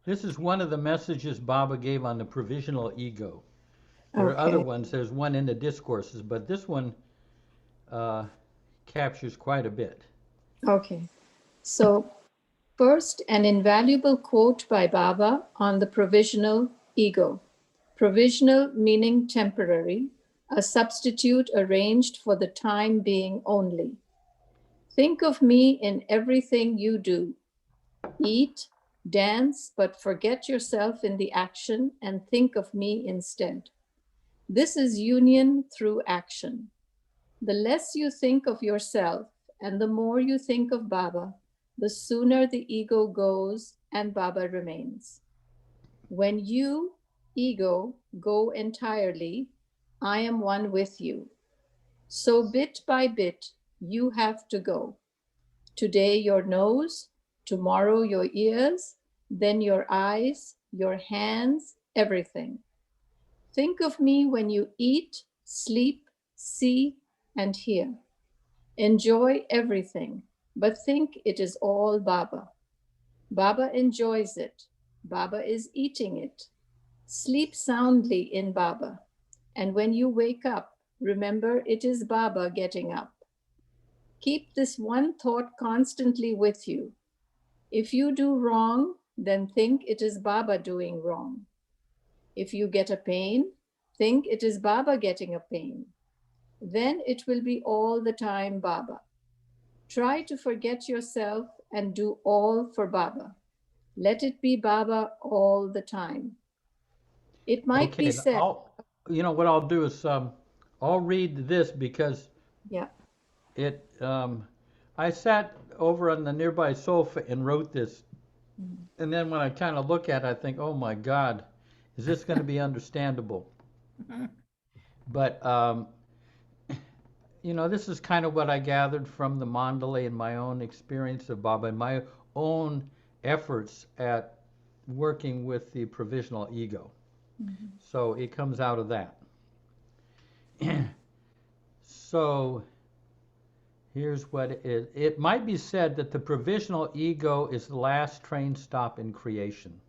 This is one of the messages Baba gave on the provisional ego. There are other Okay. ones. There's one in the discourses, but this one uh, captures quite a bit. Okay. So, first, an invaluable quote by Baba on the provisional ego. Provisional meaning temporary, a substitute arranged for the time being only. Think of me in everything you do. Eat, dance, but forget yourself in the action and think of me instead. This is union through action. The less you think of yourself and the more you think of Baba, the sooner the ego goes and Baba remains. When you, ego, go entirely, I am one with you. So bit by bit, you have to go. Today, your nose, tomorrow, your ears, then your eyes, your hands, everything. Think of me when you eat, sleep, see, and hear. Enjoy everything, but think it is all Baba. Baba enjoys it. Baba is eating it. Sleep soundly in Baba. And when you wake up, remember it is Baba getting up. Keep this one thought constantly with you. If you do wrong, then think it is Baba doing wrong. If you get a pain, think it is Baba getting a pain. Then it will be all the time Baba. Try to forget yourself and do all for Baba. Let it be Baba all the time. It might be Okay, said, what I'll do is I'll read this because yeah, it I sat over on the nearby sofa and wrote this, mm, and then when I kind of look at it, I think, oh my God, is this going to be understandable? But this is kind of what I gathered from the mandala and my own experience of Baba and my own efforts at working with the provisional ego. mhm. So it comes out of that. So here's what it is. It might be said that the provisional ego is the last train stop in creation.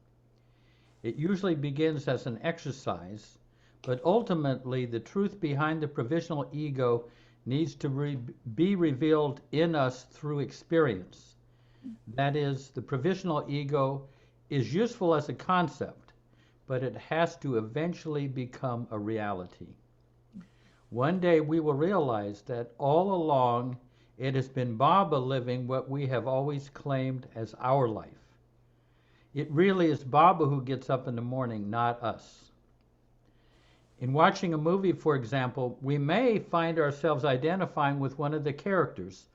It usually begins as an exercise, but ultimately the truth behind the provisional ego needs to be revealed in us through experience. That is, the provisional ego is useful as a concept, but it has to eventually become a reality. One day we will realize that all along it has been Baba living what we have always claimed as our life. It really is Baba who gets up in the morning, not us. In watching a movie, for example, we may find ourselves identifying with one of the characters,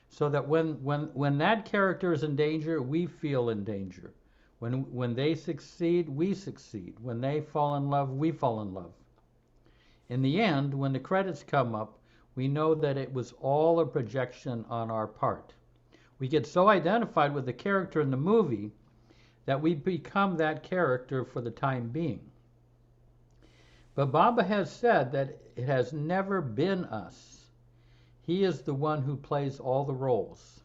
so that when that character is in danger, we feel in danger. When they succeed, we succeed. When they fall in love, we fall in love. In the end, when the credits come up, we know that it was all a projection on our part. We get so identified with the character in the movie that we become that character for the time being. But Baba has said that it has never been us. He is the one who plays all the roles.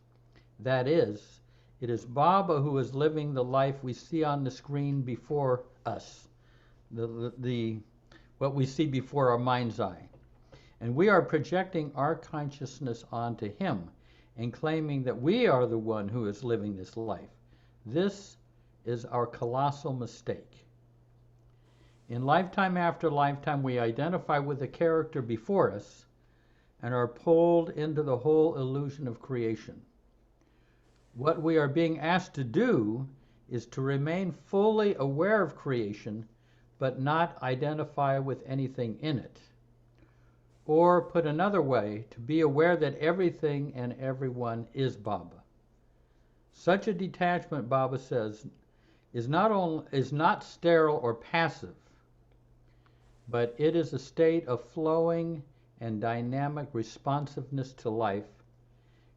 That is, it is Baba who is living the life we see on the screen before us, the what we see before our mind's eye. And we are projecting our consciousness onto him and claiming that we are the one who is living this life. This is our colossal mistake. In lifetime after lifetime, we identify with the character before us and are pulled into the whole illusion of creation. What we are being asked to do is to remain fully aware of creation, but not identify with anything in it. Or, put another way, to be aware that everything and everyone is Baba. Such a detachment, Baba says, is not sterile or passive, but it is a state of flowing and dynamic responsiveness to life,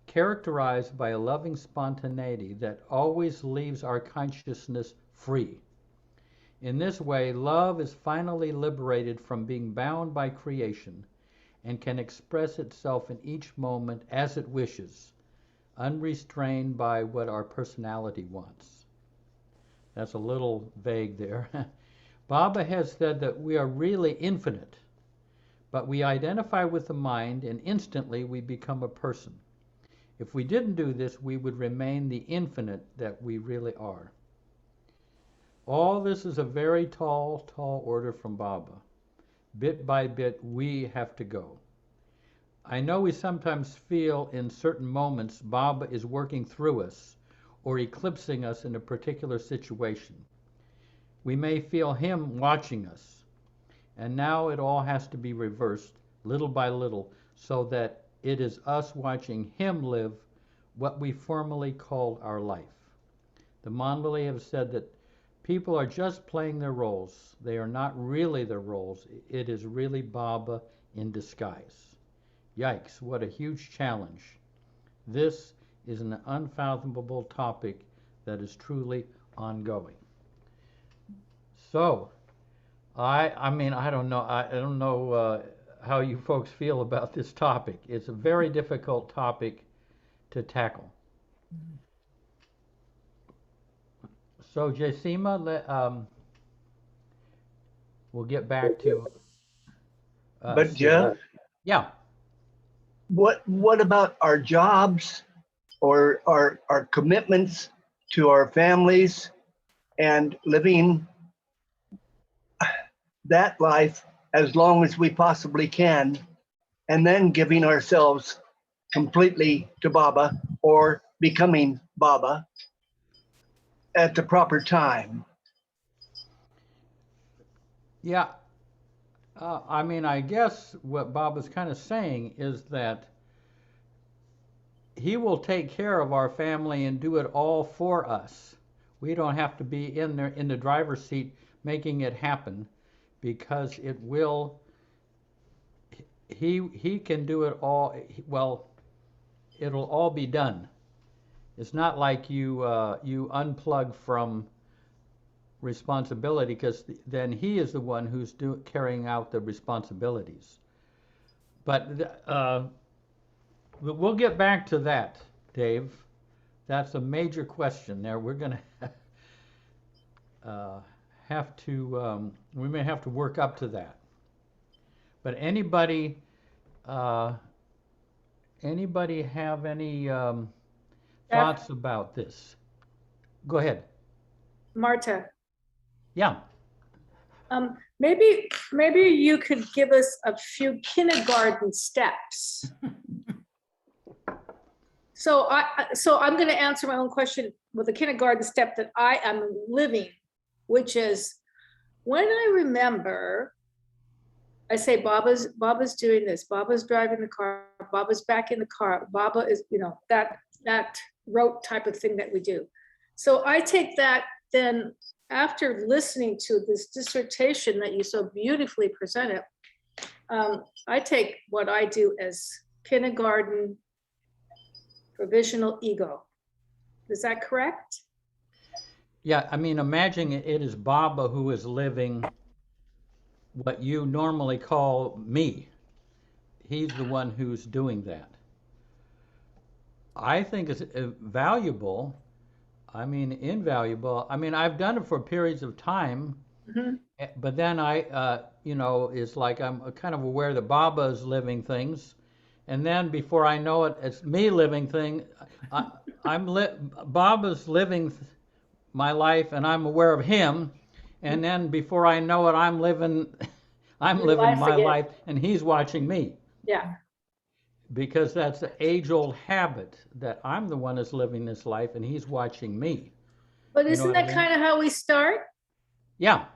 characterized by a loving spontaneity that always leaves our consciousness free. In this way, love is finally liberated from being bound by creation and can express itself in each moment as it wishes, unrestrained by what our personality wants. That's a little vague there. Baba has said that we are really infinite, but we identify with the mind and instantly we become a person. If we didn't do this, we would remain the infinite that we really are. All this is a very tall, tall order from Baba. Bit by bit, we have to go. I know we sometimes feel in certain moments Baba is working through us or eclipsing us in a particular situation. We may feel him watching us. And now it all has to be reversed, little by little, so that it is us watching him live what we formerly called our life. The Mandali have said that people are just playing their roles. They are not really their roles. It is really Baba in disguise. Yikes, what a huge challenge. This is an unfathomable topic that is truly ongoing. So, I mean, I don't know how you folks feel about this topic. It's a very difficult topic to tackle. So, Jacima, we'll get back to. But Jeff, yeah. What about our jobs or our commitments to our families and living that life as long as we possibly can, and then giving ourselves completely to Baba or becoming Baba at the proper time? Yeah. I mean, I guess what Baba's kind of saying is that he will take care of our family and do it all for us. We don't have to be in there in the driver's seat making it happen, because it will. He can do it all. Well, it'll all be done. It's not like you unplug from responsibility, because then he is the one who's carrying out the responsibilities. But we'll get back to that, Dave. That's a major question there. We're going to have to, we may have to work up to that. But anybody have any thoughts about this? Go ahead. Marta. Yeah. Maybe you could give us a few kindergarten steps. So I'm going to answer my own question with a kindergarten step that I am living, which is when I remember, I say Baba's doing this, Baba's driving the car, Baba's back in the car, Baba is, that rote type of thing that we do. So I take that then, after listening to this dissertation that you so beautifully presented, I take what I do as kindergarten provisional ego. Is that correct? Yeah, I mean, imagine it is Baba who is living what you normally call me. He's the one who's doing that. I think it's valuable. I mean, invaluable. I mean, I've done it for periods of time, but then it's like I'm kind of aware that Baba is living things, and then before I know it, it's me living thing. Baba's living my life, and I'm aware of him, and then before I know it, I'm living my life, and he's watching me. Yeah. Because that's the age-old habit that I'm the one that's living this life and he's watching me. But isn't that kind of how we start? Yeah.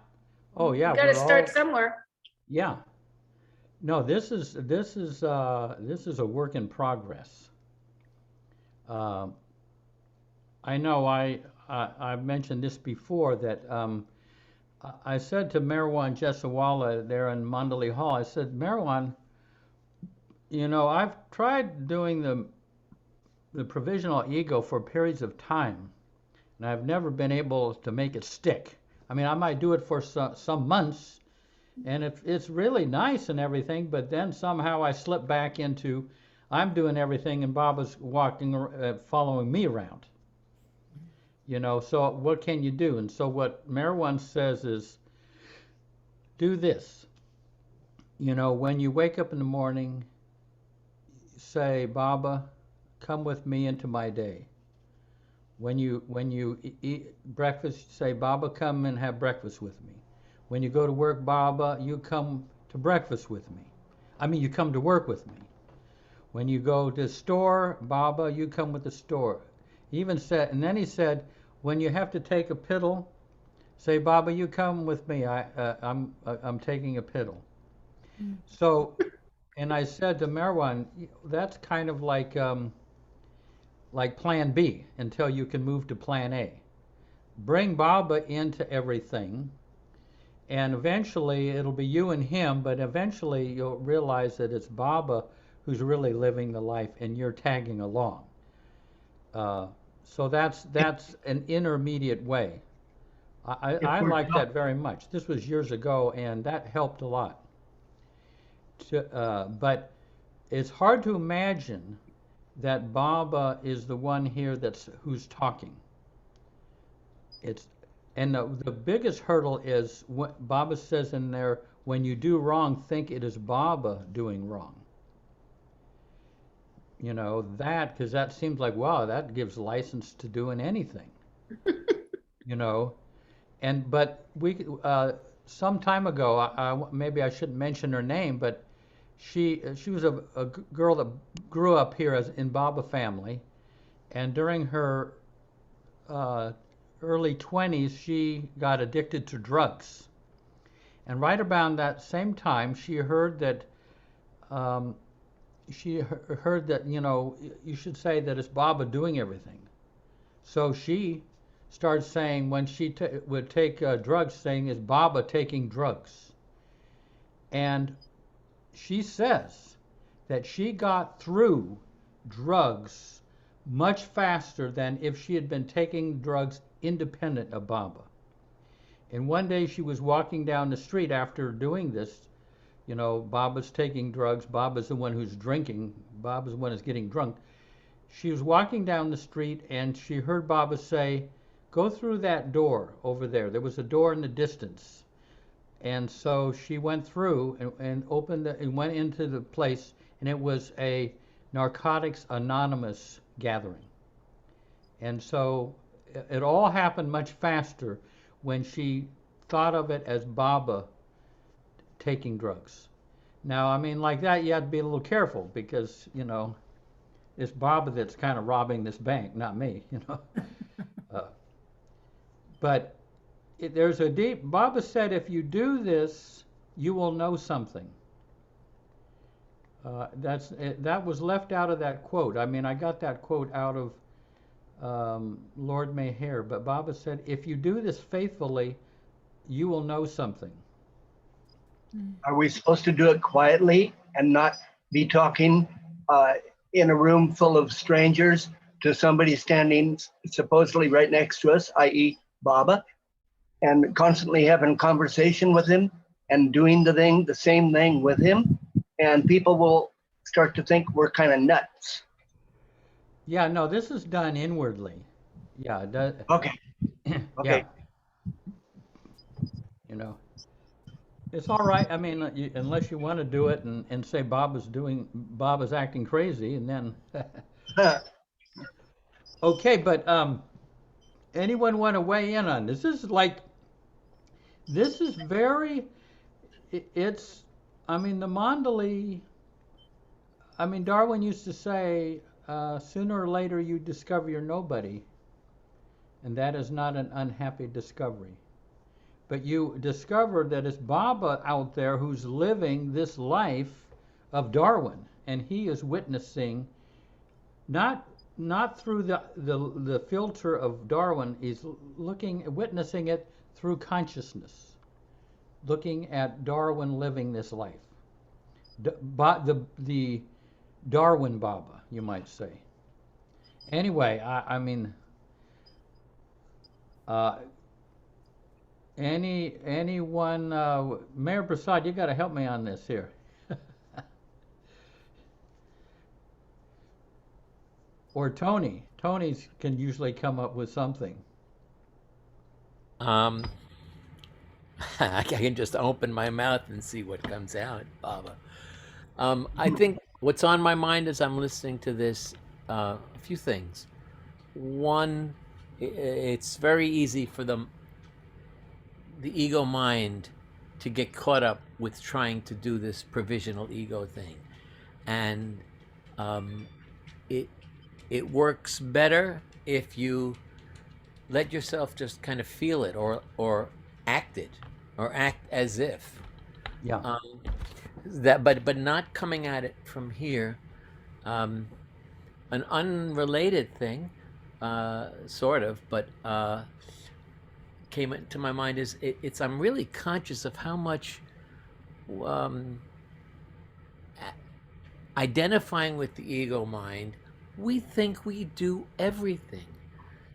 Oh yeah. You got to start somewhere. Yeah. No, this is a work in progress. I know I've mentioned this before that I said to Marwan Jesawala there in Mandali Hall, I said, Marwan, I've tried doing the provisional ego for periods of time, and I've never been able to make it stick. I mean, I might do it for some months, and it's really nice and everything, but then somehow I slip back into I'm doing everything and Baba's following me around. So what can you do? And so what Merwan says is, do this. When you wake up in the morning, say, Baba, come with me into my day. When you eat breakfast, say, Baba, come and have breakfast with me. When you go to work, Baba, you come to breakfast with me. You come to work with me. When you go to the store, Baba, you come with the store. He even said, and then he said, when you have to take a piddle, say, Baba, you come with me. I'm taking a piddle. So, and I said to Merwan, that's kind of like Plan B until you can move to Plan A. Bring Baba into everything, and eventually it'll be you and him, but eventually you'll realize that it's Baba who's really living the life, and you're tagging along. So that's an intermediate way. I like that very much. This was years ago, and that helped a lot. But it's hard to imagine that Baba is the one here who's talking. And the biggest hurdle is what Baba says in there, when you do wrong, think it is Baba doing wrong. Because that seems like, wow, that gives license to doing anything. But we some time ago, maybe I shouldn't mention her name, but she was a girl that grew up here in Baba family, and during her early 20s, she got addicted to drugs. And right around that same time, she heard that you should say that it's Baba doing everything. So she started saying, when she would take drugs, saying, is Baba taking drugs? And she says that she got through drugs much faster than if she had been taking drugs independent of Baba. And one day she was walking down the street after doing this. Baba's taking drugs, Baba's the one who's drinking, Baba's the one who's getting drunk. She was walking down the street and she heard Baba say, go through that door over there. There was a door in the distance. And so she went through and opened and went into the place, and it was a Narcotics Anonymous gathering. And so it all happened much faster when she thought of it as Baba taking drugs. Now, like that, you have to be a little careful, because, it's Baba that's kind of robbing this bank, not me, But there's a deep, Baba said, if you do this, you will know something. That was left out of that quote. I got that quote out of Lord Maher, but Baba said, if you do this faithfully, you will know something. Are we supposed to do it quietly and not be talking in a room full of strangers to somebody standing supposedly right next to us, i.e. Baba, and constantly having conversation with him and doing the same thing with him? And people will start to think we're kind of nuts. Yeah, no, this is done inwardly. Yeah. Okay. Okay. Yeah. It's all right. Unless you want to do it and say Baba's acting crazy, and then. Okay, but anyone want to weigh in on this? This is very. It's. The Mandali. Darwin used to say, sooner or later you discover you're nobody, and that is not an unhappy discovery. But you discover that it's Baba out there who's living this life of Darwin, and he is witnessing, not through the filter of Darwin. He's witnessing it through consciousness, looking at Darwin living this life. The Darwin Baba, you might say. Anyway, anyone, Mayor Prasad, you got to help me on this here. Or Tony. Tony's can usually come up with something. Um, I can just open my mouth and see what comes out, Baba. I think what's on my mind as I'm listening to this, a few things. One, it's very easy for the ego mind to get caught up with trying to do this provisional ego thing, and um, it it works better if you let yourself just kind of feel it or act it or act as if Yeah. um, that, but not coming at it from here. Um, an unrelated thing, sort of, but came into my mind is it's I'm really conscious of how much um, identifying with the ego mind, we think we do everything.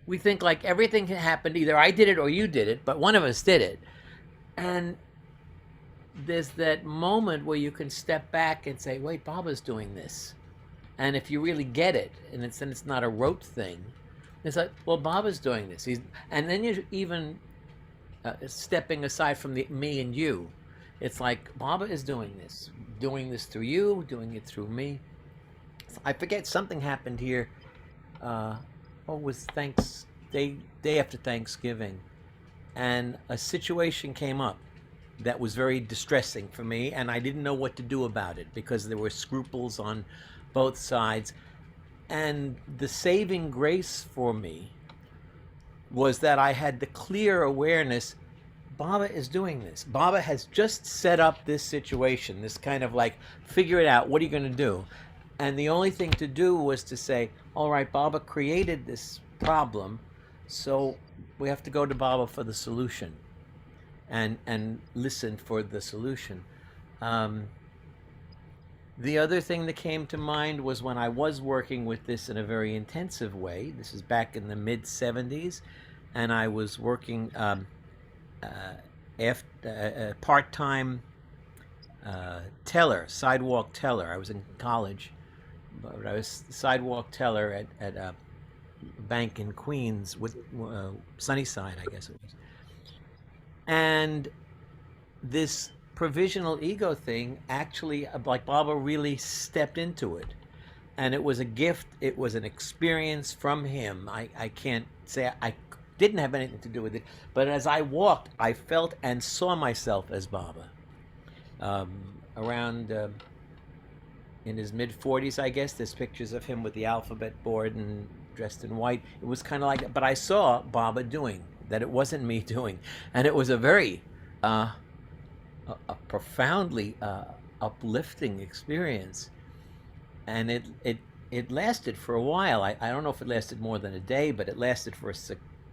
We think like everything happened, either I did it or you did it, but one of us did it. And there's that moment where you can step back and say, wait, Baba's doing this. And if you really get it, and it's not a rote thing, it's like, well, Baba's doing this. And then you're even stepping aside from the me and you. It's like Baba is doing this through you, doing it through me. I forget, something happened here. What was day after Thanksgiving, and a situation came up that was very distressing for me, and I didn't know what to do about it because there were scruples on both sides. And the saving grace for me was that I had the clear awareness, Baba is doing this. Baba has just set up this situation, this kind of like, figure it out, what are you going to do? And the only thing to do was to say, all right, Baba created this problem, so we have to go to Baba for the solution and listen for the solution. The other thing that came to mind was when I was working with this in a very intensive way. This is back in the mid-70s, and I was working part-time teller, sidewalk teller. I was in college, but I was sidewalk teller at a bank in Queens, with Sunnyside, I guess it was. And this provisional ego thing, actually, like Baba really stepped into it. And it was a gift, it was an experience from him. I can't say I didn't have anything to do with it, but as I walked, I felt and saw myself as Baba. Around in his mid-40s, I guess, there's pictures of him with the alphabet board and dressed in white. It was kind of like, but I saw Baba doing that. It wasn't me doing, and it was a very a profoundly uplifting experience, and it lasted for a while. I don't know if it lasted more than a day, but it lasted for a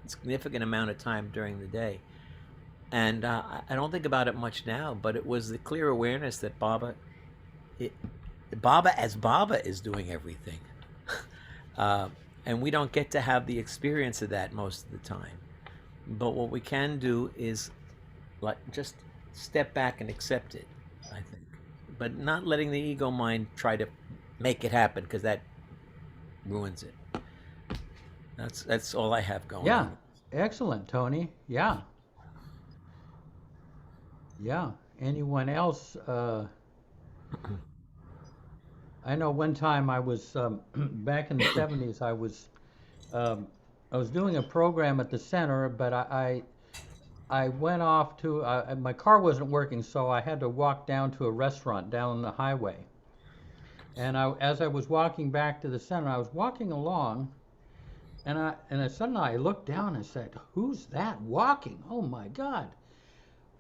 significant amount of time during the day. And I don't think about it much now, but it was the clear awareness that Baba as Baba is doing everything. And we don't get to have the experience of that most of the time. But what we can do is like just step back and accept it, I think. But not letting the ego mind try to make it happen, because that ruins it. That's all I have going Yeah. on. Excellent, Tony. Yeah. Yeah. Anyone else? I know one time I was back in the 70s. I was doing a program at the center, but I went off to my car wasn't working, so I had to walk down to a restaurant down the highway. And as I was walking back to the center, I was walking along, and suddenly I looked down and said, "Who's that walking? Oh my God!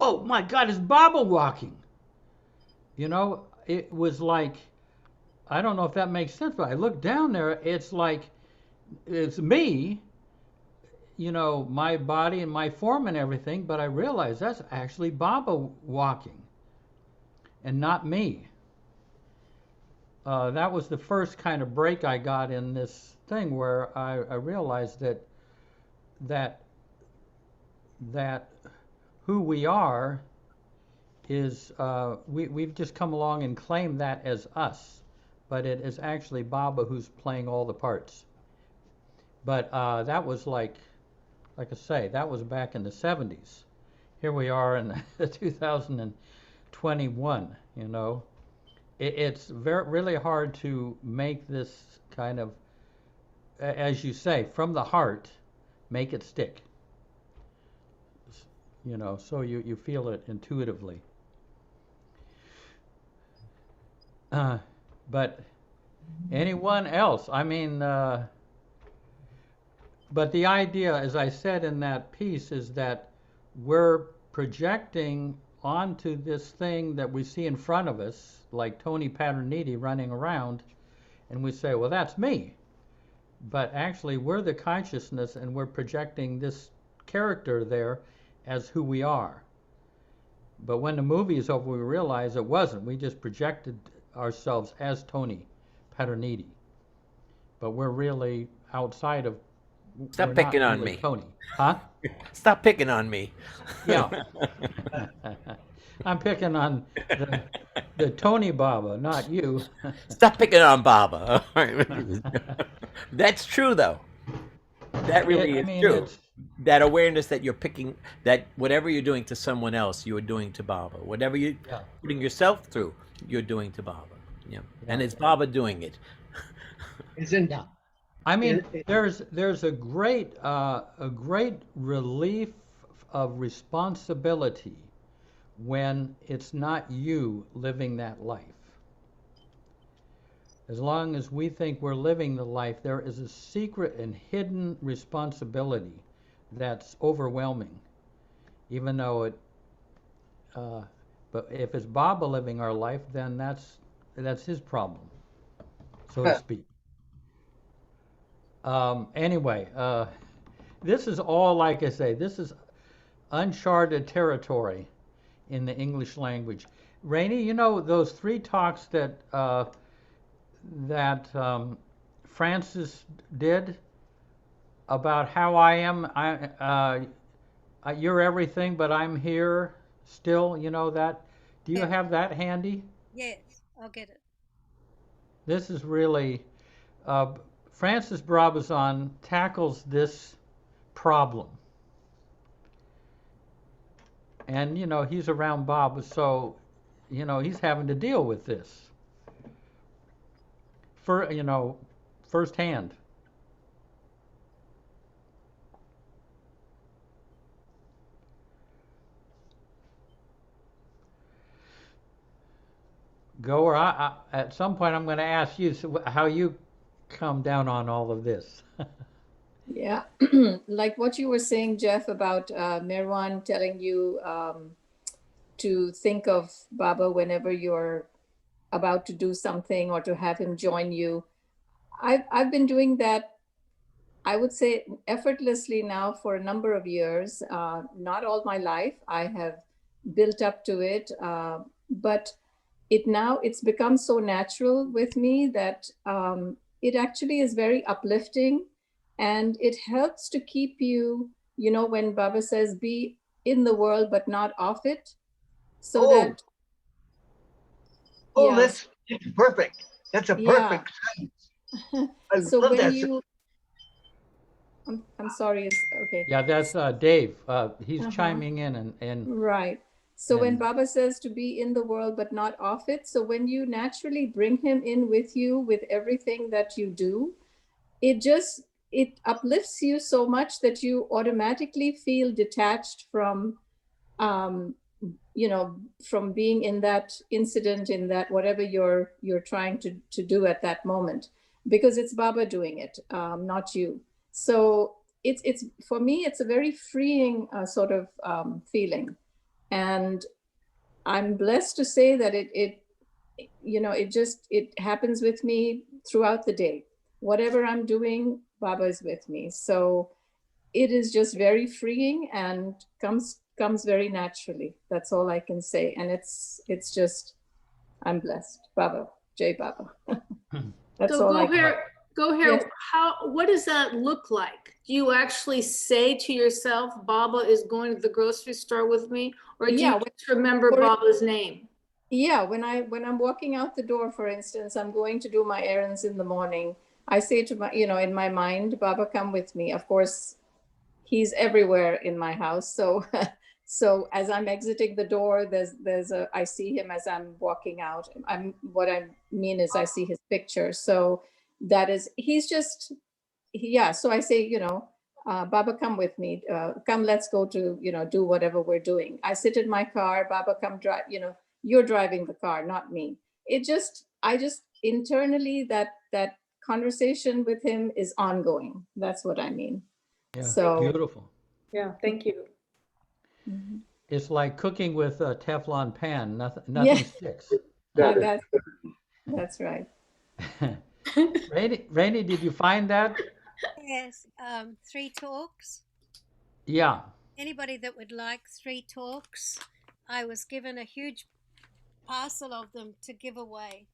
Oh my God! It's Baba walking!" You know, it was like, I don't know if that makes sense, but I looked down there. It's like it's me, you know, my body and my form and everything, but I realized that's actually Baba walking and not me. That was the first kind of break I got in this thing, where I realized that who we are is we've just come along and claimed that as us, but it is actually Baba who's playing all the parts. But that was like like I say, that was back in the 70s. Here we are in 2021, you know. It's really hard to make this kind of, as you say, from the heart, make it stick. You know, so you feel it intuitively. But anyone else? I mean, but the idea, as I said in that piece, is that we're projecting onto this thing that we see in front of us, like Tony Paterniti running around, and we say, well, that's me. But actually, we're the consciousness, and we're projecting this character there as who we are. But when the movie is over, we realize it wasn't. We just projected ourselves as Tony Paterniti. But we're really outside of. Stop picking on really me. Tony. Huh? Stop picking on me. Yeah. I'm picking on the Tony Baba, not you. Stop picking on Baba. That's true, though. That really is true. That awareness that you're picking, that whatever you're doing to someone else, you are doing to Baba. Whatever you're putting yourself through, you're doing to Baba. Yeah. And it's Baba doing it. Isn't? Yeah. I mean, there's a great relief of responsibility when it's not you living that life. As long as we think we're living the life, there is a secret and hidden responsibility that's overwhelming, even though it. But if it's Baba living our life, then that's his problem, so to speak. Anyway, this is all, like I say, this is uncharted territory in the English language. Rainey, you know those 3 talks that Francis did about how I am, you're everything, but I'm here still. You know that? Do you have that handy? Yes, I'll get it. This is really. Francis Brabazon tackles this problem. And, you know, he's around Baba, so, you know, he's having to deal with this. Firsthand. Goer, at some point I'm going to ask you how you come down on all of this. Yeah, like what you were saying, Jeff, about Mirwan telling you to think of Baba whenever you're about to do something or to have him join you. I've been doing that, I would say, effortlessly now for a number of years. Not all my life. I have built up to it, but it's become so natural with me that it actually is very uplifting, and it helps to keep you, you know, when Baba says be in the world but not of it, so that that's perfect. That's a perfect sentence. I so love when that. you I'm sorry, it's okay. Yeah, that's Dave. He's chiming in and right. So when Baba says to be in the world but not of it, so when you naturally bring him in with you with everything that you do, it uplifts you so much that you automatically feel detached from, you know, from being in that incident, in that whatever you're trying to do at that moment, because it's Baba doing it, not you. So it's for me, it's a very freeing sort of feeling. And I'm blessed to say that it you know, it happens with me throughout the day. Whatever I'm doing, Baba is with me. So it is just very freeing and comes very naturally. That's all I can say. And it's just, I'm blessed. Baba, Jai Baba. That's So all I can. Go here. Yes. What does that look like? Do you actually say to yourself, Baba is going to the grocery store with me? Or do you just remember Baba's name? Yeah, when I'm walking out the door, for instance, I'm going to do my errands in the morning, I say to my, you know, in my mind, Baba, come with me. Of course, he's everywhere in my house. So so as I'm exiting the door, I see him as I'm walking out. What I mean is I see his picture. So he's just, yeah. So I say, Baba, come with me. Come, let's go to, do whatever we're doing. I sit in my car. Baba, come drive. You're driving the car, not me. I just internally, that conversation with him is ongoing. That's what I mean. Yeah, So beautiful. Yeah, thank you. mhm. It's like cooking with a Teflon pan. Nothing Yeah. sticks. That's right. Rainey, did you find that? Yes, 3 talks. Yeah. Anybody that would like 3 talks, I was given a huge parcel of them to give away.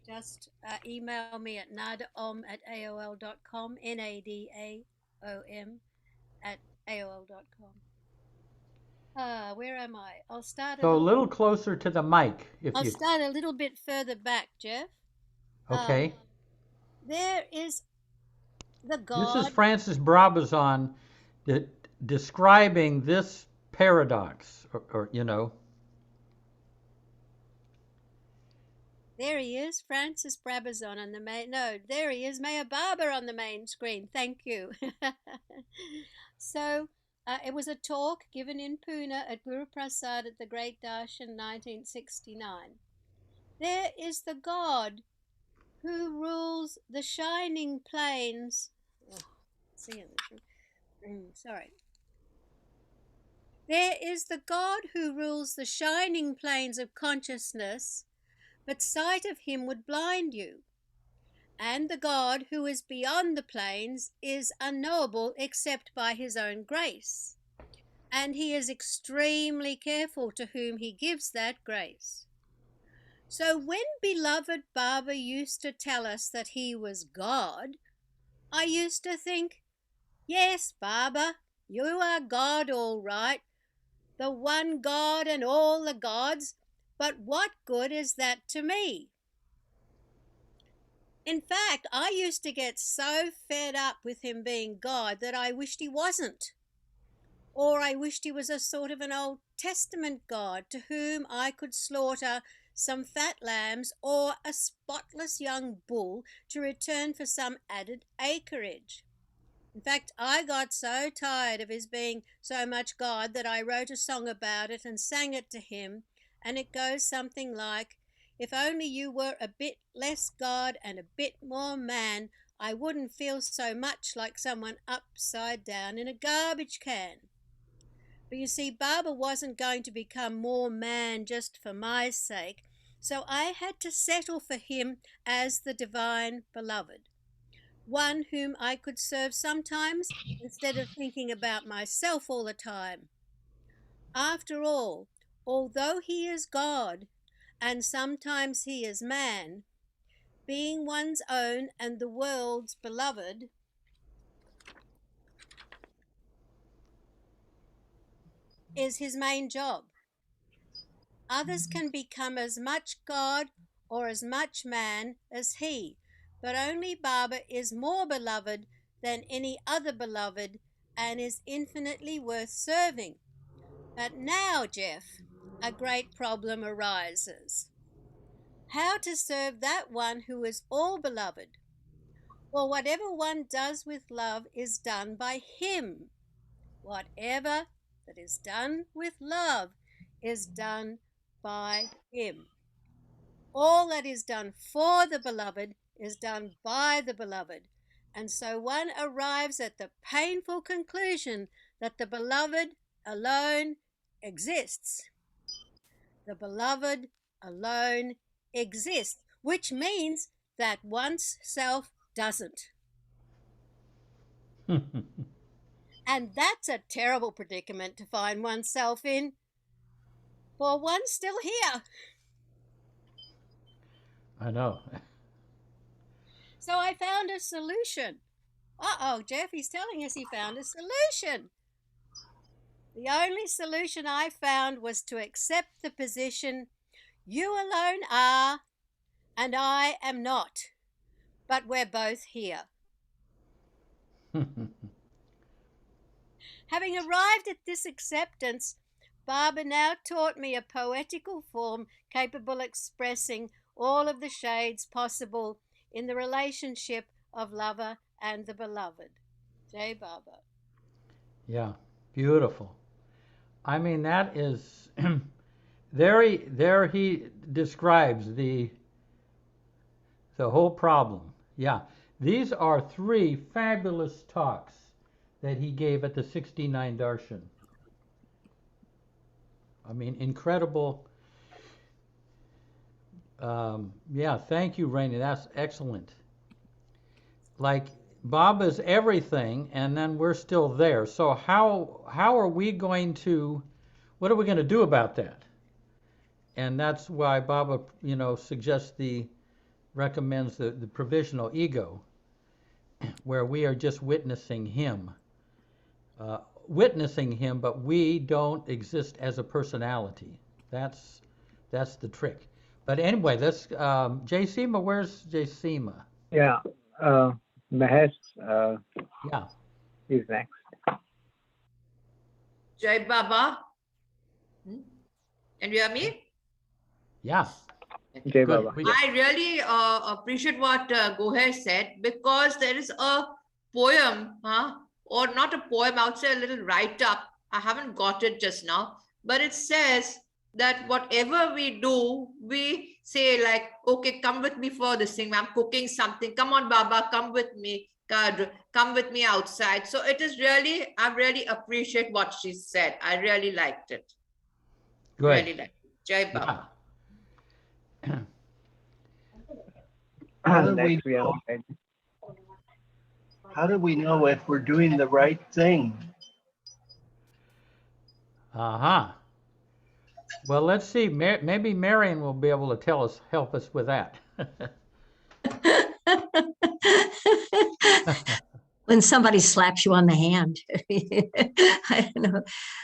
Just email me at nadaom@aol.com, NADAOM @aol.com. Where am I? I'll start So a little closer to the mic, if I'll you. start a little bit further back, Jeff. Okay. There is the This is God. Francis Brabazon describing this paradox, or. There he is, Francis Brabazon on the main. No, there he is, Mayor Barber on the main screen. Thank you. So it was a talk given in Pune at Guru Prasad at the Great Darshan 1969. There is the God who rules the shining plains. Sorry. There is the God who rules the shining plains of consciousness, but sight of him would blind you. And the God who is beyond the plains is unknowable except by his own grace. And he is extremely careful to whom he gives that grace. So when beloved Baba used to tell us that he was God, I used to think, yes, Baba, you are God all right, the one God and all the gods, but what good is that to me? In fact, I used to get so fed up with him being God that I wished he wasn't. Or I wished he was a sort of an Old Testament God to whom I could slaughter some fat lambs or a spotless young bull to return for some added acreage. In fact, I got so tired of his being so much God that I wrote a song about it and sang it to him, and it goes something like, if only you were a bit less God and a bit more man, I wouldn't feel so much like someone upside down in a garbage can. But you see, Baba wasn't going to become more man just for my sake, so I had to settle for him as the divine beloved, one whom I could serve sometimes instead of thinking about myself all the time. After all, although he is God and sometimes he is man, being one's own and the world's beloved is his main job. Others can become as much God or as much man as he, but only Baba is more beloved than any other beloved and is infinitely worth serving. But now, Jeff, a great problem arises. How to serve that one who is all beloved? Well, whatever one does with love is done by him. Whatever that is done with love is done by him. All that is done for the beloved is done by the beloved. And so one arrives at the painful conclusion that the beloved alone exists. The beloved alone exists, which means that one's self doesn't. And that's a terrible predicament to find oneself in, for one's still here. I know. So I found a solution. Uh-oh, Jeff, he's telling us he found a solution. The only solution I found was to accept the position, you alone are, and I am not, but we're both here. Having arrived at this acceptance, Baba now taught me a poetical form capable of expressing all of the shades possible in the relationship of lover and the beloved. Jai Baba. Yeah, beautiful. I mean, that is there he describes the whole problem. Yeah. These are 3 fabulous talks that he gave at the 69 Darshan. I mean, incredible. Yeah, thank you, Rainey. That's excellent. Like, Baba's everything, and then we're still there. So how are we going to, what are we going to do about that? And that's why Baba, recommends the provisional ego, where we are just witnessing him, but we don't exist as a personality. That's the trick. But anyway, let's Jay Seema. Where's Jay Seema? Yeah, Mahesh Yeah. is next. Jai Baba. Can you hear me? Yeah. Jai Good. Baba. I really appreciate what Goher said, because there is a poem, or not a poem, I would say a little write-up. I haven't got it just now, but it says that whatever we do, we say like, okay, come with me for this thing. I'm cooking something. Come on, Baba, come with me. God, come with me outside. So it is really, I really appreciate what she said. I really liked it. Good. Really liked it. Jai Baba. Yeah. How do Next we we have know? Ed. How do we know if we're doing the right thing? Uh-huh. Well, let's see. Maybe Marion will be able to help us with that. When somebody slaps you on the hand. I don't know.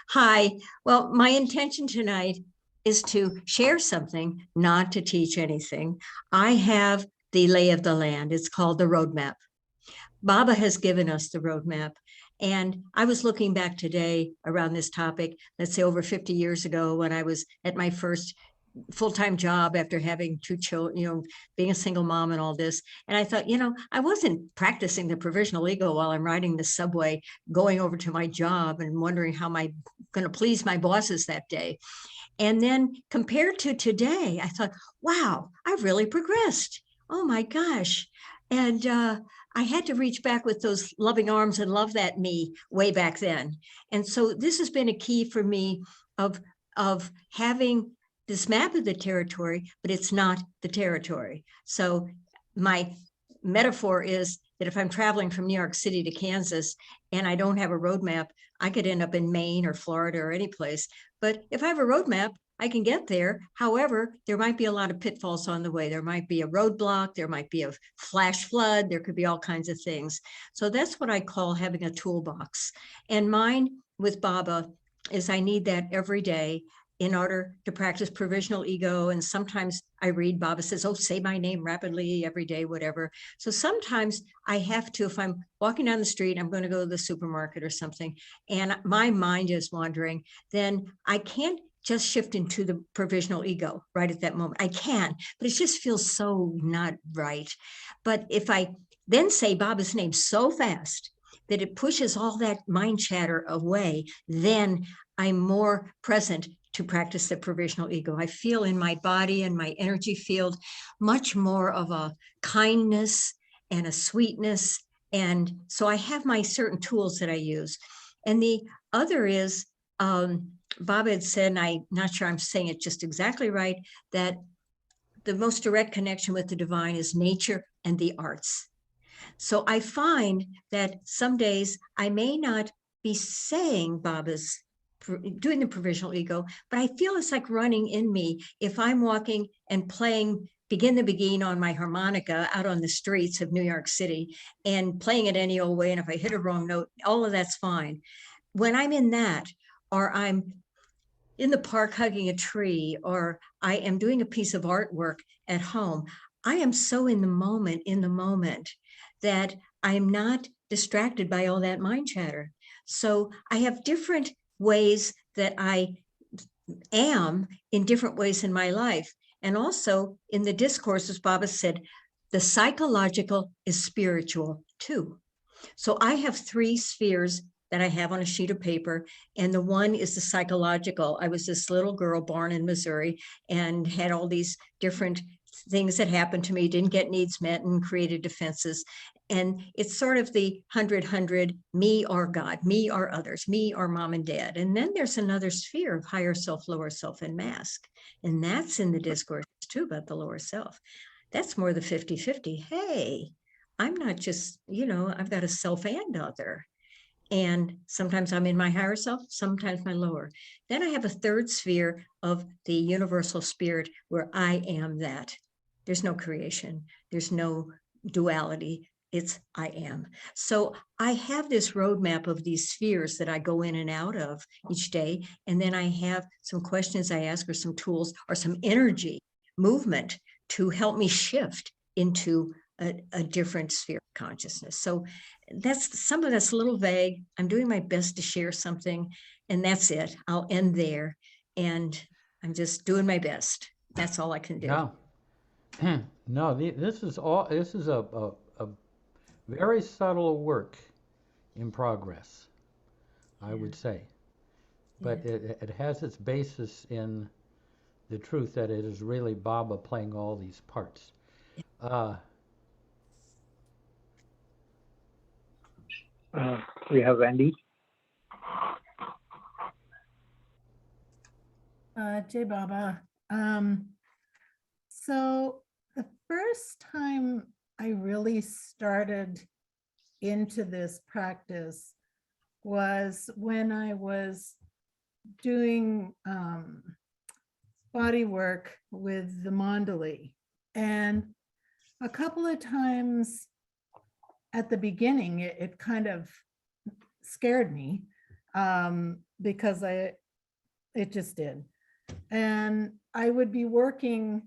Hi. Well, my intention tonight is to share something, not to teach anything. I have the lay of the land. It's called the roadmap. Baba has given us the roadmap. And I was looking back today around this topic, let's say over 50 years ago, when I was at my first full-time job after having 2 children, being a single mom and all this. And I thought, I wasn't practicing the provisional ego while I'm riding the subway, going over to my job and wondering how am I going to please my bosses that day. And then compared to today, I thought, wow, I've really progressed. Oh my gosh. And I had to reach back with those loving arms and love that me way back then. And so this has been a key for me of having this map of the territory, but it's not the territory. So my metaphor is that if I'm traveling from New York City to Kansas and I don't have a roadmap, I could end up in Maine or Florida or any place. But if I have a roadmap, I can get there. However, there might be a lot of pitfalls on the way. There might be a roadblock. There might be a flash flood. There could be all kinds of things. So that's what I call having a toolbox. And mine with Baba is I need that every day in order to practice provisional ego. And sometimes I read, Baba says, oh, say my name rapidly every day, whatever. So sometimes I have to, if I'm walking down the street, I'm going to go to the supermarket or something, and my mind is wandering, then I can't just shift into the provisional ego right at that moment. I can, but it just feels so not right. But if I then say Baba's name so fast that it pushes all that mind chatter away, then I'm more present to practice the provisional ego. I feel in my body and my energy field much more of a kindness and a sweetness. And so I have my certain tools that I use. And the other is, Baba had said, and I'm not sure I'm saying it just exactly right, that the most direct connection with the divine is nature and the arts. So I find that some days I may not be saying Baba's doing the provisional ego, but I feel it's like running in me if I'm walking and playing Begin the Begin on my harmonica out on the streets of New York City and playing it any old way. And if I hit a wrong note, all of that's fine. When I'm in that, or I'm in the park hugging a tree, or I am doing a piece of artwork at home, I am so in the moment that I'm not distracted by all that mind chatter. So I have different ways that I am in different ways in my life. And also in the discourses, Baba said, the psychological is spiritual too. So I have 3 spheres that I have on a sheet of paper. And the one is the psychological. I was this little girl born in Missouri and had all these different things that happened to me, didn't get needs met and created defenses. And it's sort of the 100, me or God, me or others, me or mom and dad. And then there's another sphere of higher self, lower self, and mask. And that's in the discourse too about the lower self. That's more the 50-50. Hey, I'm not just, I've got a self and other. And sometimes I'm in my higher self, sometimes my lower. Then I have a 3rd sphere of the universal spirit where I am that. There's no creation. There's no duality. It's I am. So I have this roadmap of these spheres that I go in and out of each day. And then I have some questions I ask or some tools or some energy movement to help me shift into a different sphere of consciousness. So some of that's a little vague. I'm doing my best to share something, and that's it. I'll end there, and I'm just doing my best. That's all I can do. No, no, this is a very subtle work in progress, I would say. But it has its basis in the truth that it is really Baba playing all these parts. We have Wendy. Jai Baba. So the first time I really started into this practice was when I was doing body work with the mandali. And a couple of times at the beginning, it kind of scared me because it just did. And I would be working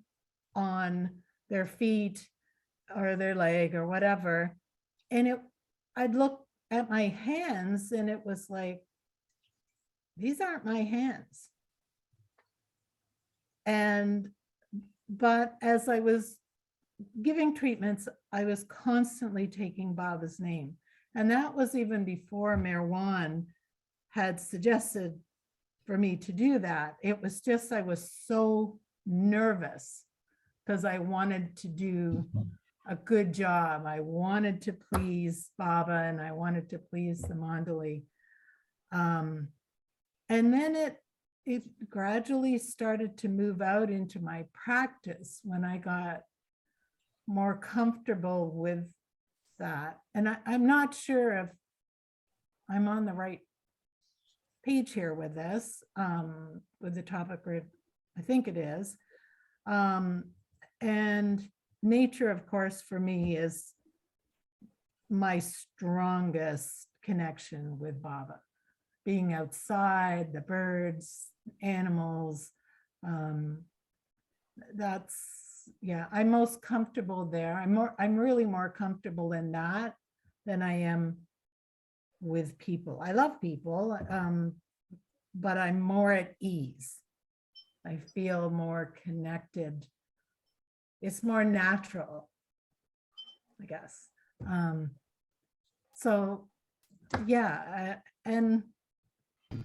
on their feet or their leg or whatever. And I'd look at my hands and it was like, these aren't my hands. But as I was giving treatments, I was constantly taking Baba's name. And that was even before Merwan had suggested for me to do that. It was just, I was so nervous because I wanted to do a good job. I wanted to please Baba and I wanted to please the mandali. And then it gradually started to move out into my practice when I got more comfortable with that. And I'm not sure if I'm on the right page here with this, with the topic, I think it is. And nature, of course, for me is my strongest connection with Baba. Being outside, the birds, animals, I'm most comfortable there. I'm really more comfortable in that than I am with people. I love people, but I'm more at ease. I feel more connected. It's more natural, I guess. So yeah, and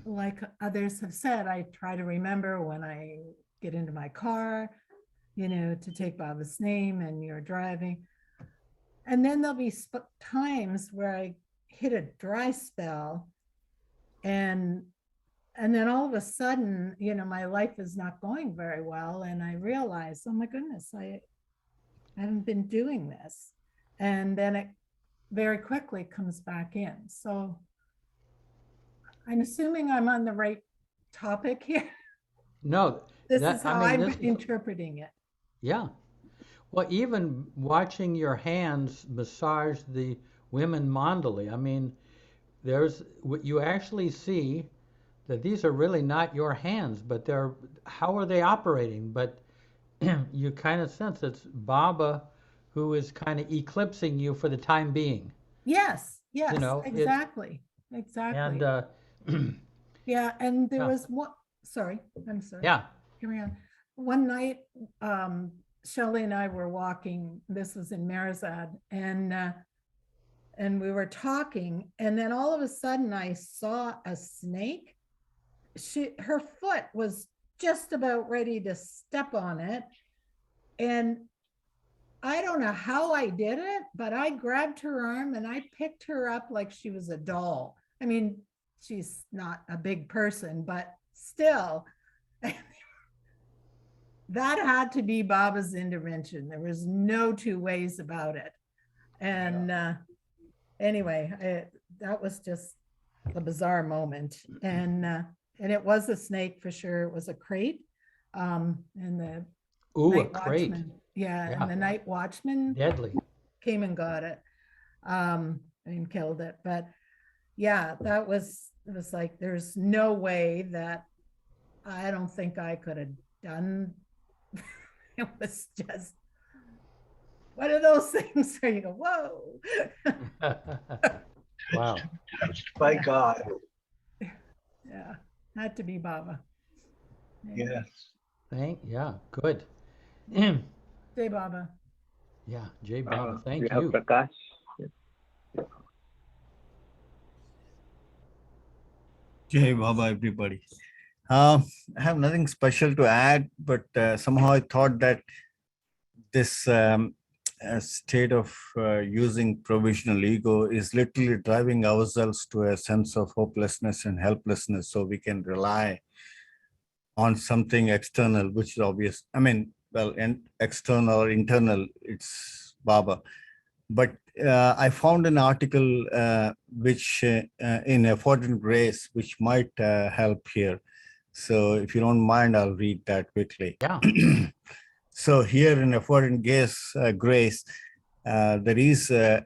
like others have said, I try to remember when I get into my car, to take Baba's name and you're driving. And then there'll be times where I hit a dry spell and then all of a sudden, my life is not going very well. And I realize, oh my goodness, I haven't been doing this. And then it very quickly comes back in. So I'm assuming I'm on the right topic here. No. This is how I'm interpreting it. Yeah. Well, even watching your hands massage the women mandali, I mean, you actually see that these are really not your hands, but how are they operating? But you kind of sense it's Baba who is kind of eclipsing you for the time being. Yes, exactly. exactly. And Yeah, and there Yeah. was one, sorry, I'm sorry. yeah, Carry on. One night, Shelley and I were walking, this was in Marizad, and we were talking, and then all of a sudden I saw a snake. Her foot was just about ready to step on it. And I don't know how I did it, but I grabbed her arm and I picked her up like she was a doll. I mean, she's not a big person, but still, that had to be Baba's intervention. There was no two ways about it. And anyway, that was just a bizarre moment. And it was a snake for sure. It was a crate. And the ooh, a night crate, watchman, yeah, Yeah. and the night watchman deadly. came and got it, and killed it. But yeah, it was like, there's no way that, I don't think I could have done. It was just one of those things where you go, whoa. Wow. By God. Yeah, had to be Baba. Yes. Yeah, good. Say Baba. Yeah, Jay Baba, we thank have you. Prakash. Jai Baba, everybody. I have nothing special to add, but somehow I thought that this state of using provisional ego is literally driving ourselves to a sense of hopelessness and helplessness, so we can rely on something external, which is obvious. I mean, well, external or internal, it's Baba. But I found an article which in Effort and Grace, which might help here. So if you don't mind, I'll read that quickly. Yeah. So here in Effort and Grace, there is a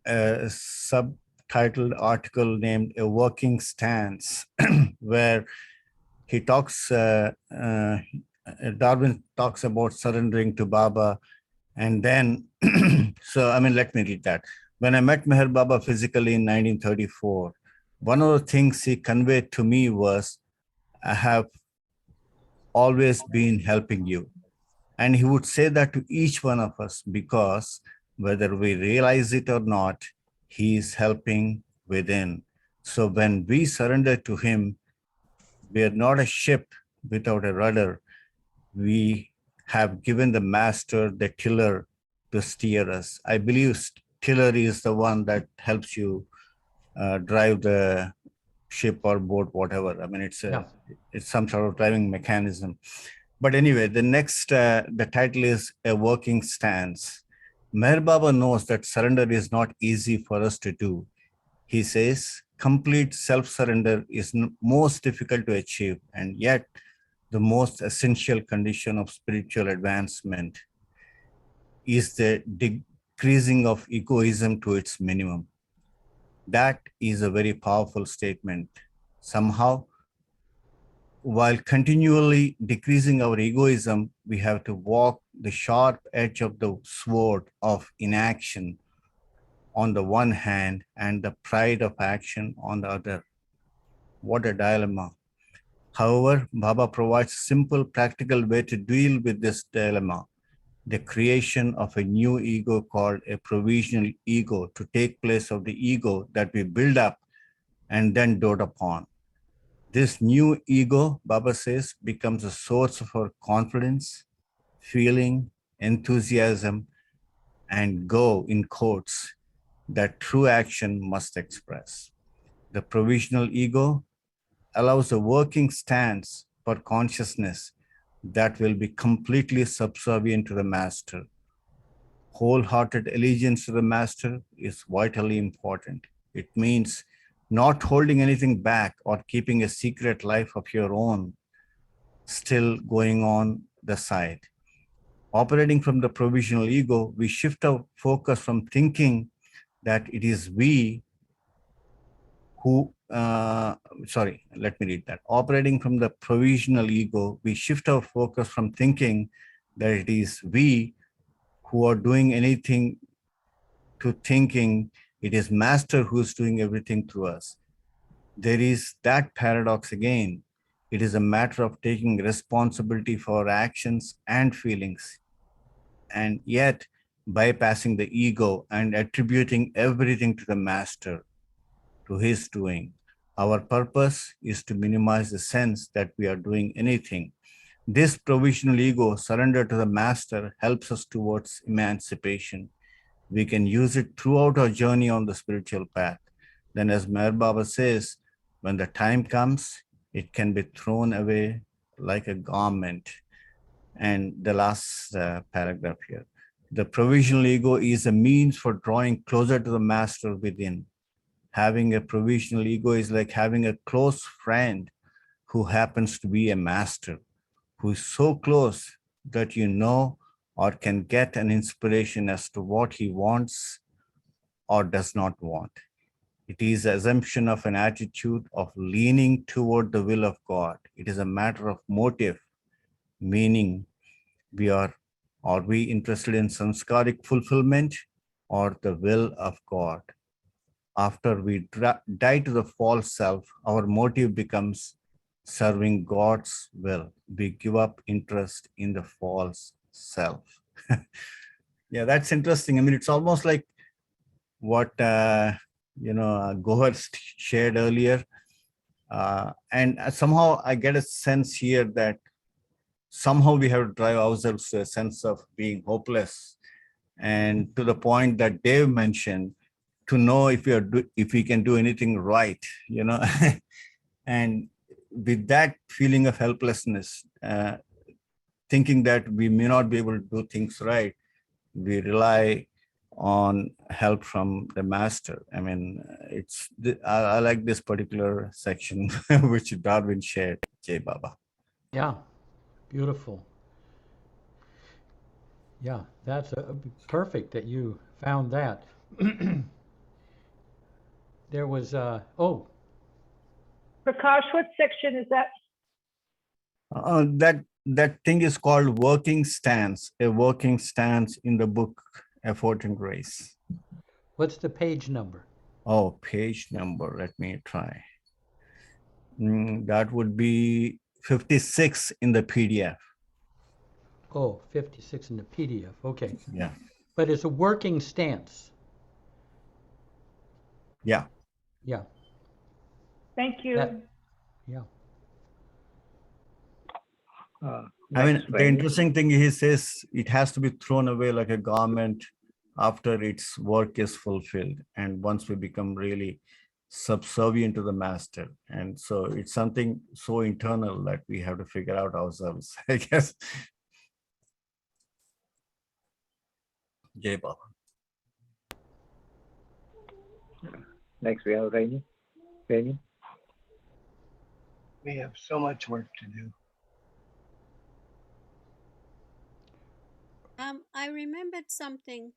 subtitled article named A Working Stance, where he talks, Darwin talks about surrendering to Baba. And then, so, I mean, let me read that. When I met Meher Baba physically in 1934, one of the things he conveyed to me was, I have always been helping you. And he would say that to each one of us, because whether we realize it or not, he is helping within. So when we surrender to him, we are not a ship without a rudder. We have given the master the tiller to steer us. I believe tiller is the one that helps you drive the ship or boat, whatever. I mean, it's some sort of driving mechanism. But anyway, the next, the title is A Working Stance. Meher Baba knows that surrender is not easy for us to do. He says, complete self-surrender is most difficult to achieve, and yet the most essential condition of spiritual advancement is the decreasing of egoism to its minimum. That is a very powerful statement. Somehow, while continually decreasing our egoism, we have to walk the sharp edge of the sword of inaction on the one hand and the pride of action on the other. What a dilemma. However, Baba provides a simple, practical way to deal with this dilemma: the creation of a new ego called a provisional ego to take place of the ego that we build up and then dote upon. This new ego, Baba says, becomes a source of our confidence, feeling, enthusiasm, and go, in quotes, that true action must express. The provisional ego allows a working stance for consciousness that will be completely subservient to the master. Wholehearted allegiance to the master is vitally important. It means not holding anything back or keeping a secret life of your own still going on the side. Operating from the provisional ego, we shift our focus from thinking that it is we who, let me read that. Operating from the provisional ego, we shift our focus from thinking that it is we who are doing anything to thinking it is master who's doing everything through us. there is that paradox again. It is a matter of taking responsibility for actions and feelings, and yet bypassing the ego and attributing everything to the master, to his doing. Our purpose is to minimize the sense that we are doing anything. This provisional ego, surrender to the master, helps us towards emancipation. We can use it throughout our journey on the spiritual path. Then, as Meher Baba says, when the time comes, it can be thrown away like a garment. And the last paragraph here. The provisional ego is a means for drawing closer to the master within. Having a provisional ego is like having a close friend who happens to be a master, who is so close that you know or can get an inspiration as to what he wants or does not want. It is assumption of an attitude of leaning toward the will of God. It is a matter of motive, meaning are we interested in samskaric fulfillment or the will of God? After we die to the false self, our motive becomes serving God's will. We give up interest in the false self. Yeah, that's interesting. I mean, it's almost like what Gohar shared earlier. And somehow I get a sense here that somehow we have to drive ourselves to a sense of being hopeless, and to the point that Dave mentioned, to know if we can do anything right, and with that feeling of helplessness, thinking that we may not be able to do things right, we rely on help from the master. I mean, I like this particular section which Darwin shared. Jai Baba. Yeah, beautiful. Yeah, that's perfect that you found that. There was, Prakash, what section is that? That thing is called working stance, a working stance in the book, Effort and Grace. What's the page number? Oh, page number, let me try. That would be 56 in the PDF. Oh, 56 in the PDF, okay. Yeah. But it's a working stance. Yeah. Yeah. Thank you. Yeah. I mean, the interesting thing, he says it has to be thrown away like a garment after its work is fulfilled. And once we become really subservient to the master. And so it's something so internal that we have to figure out ourselves, I guess. Jai Baba. Next, we have Rainy. Rainy. We have so much work to do. I remembered something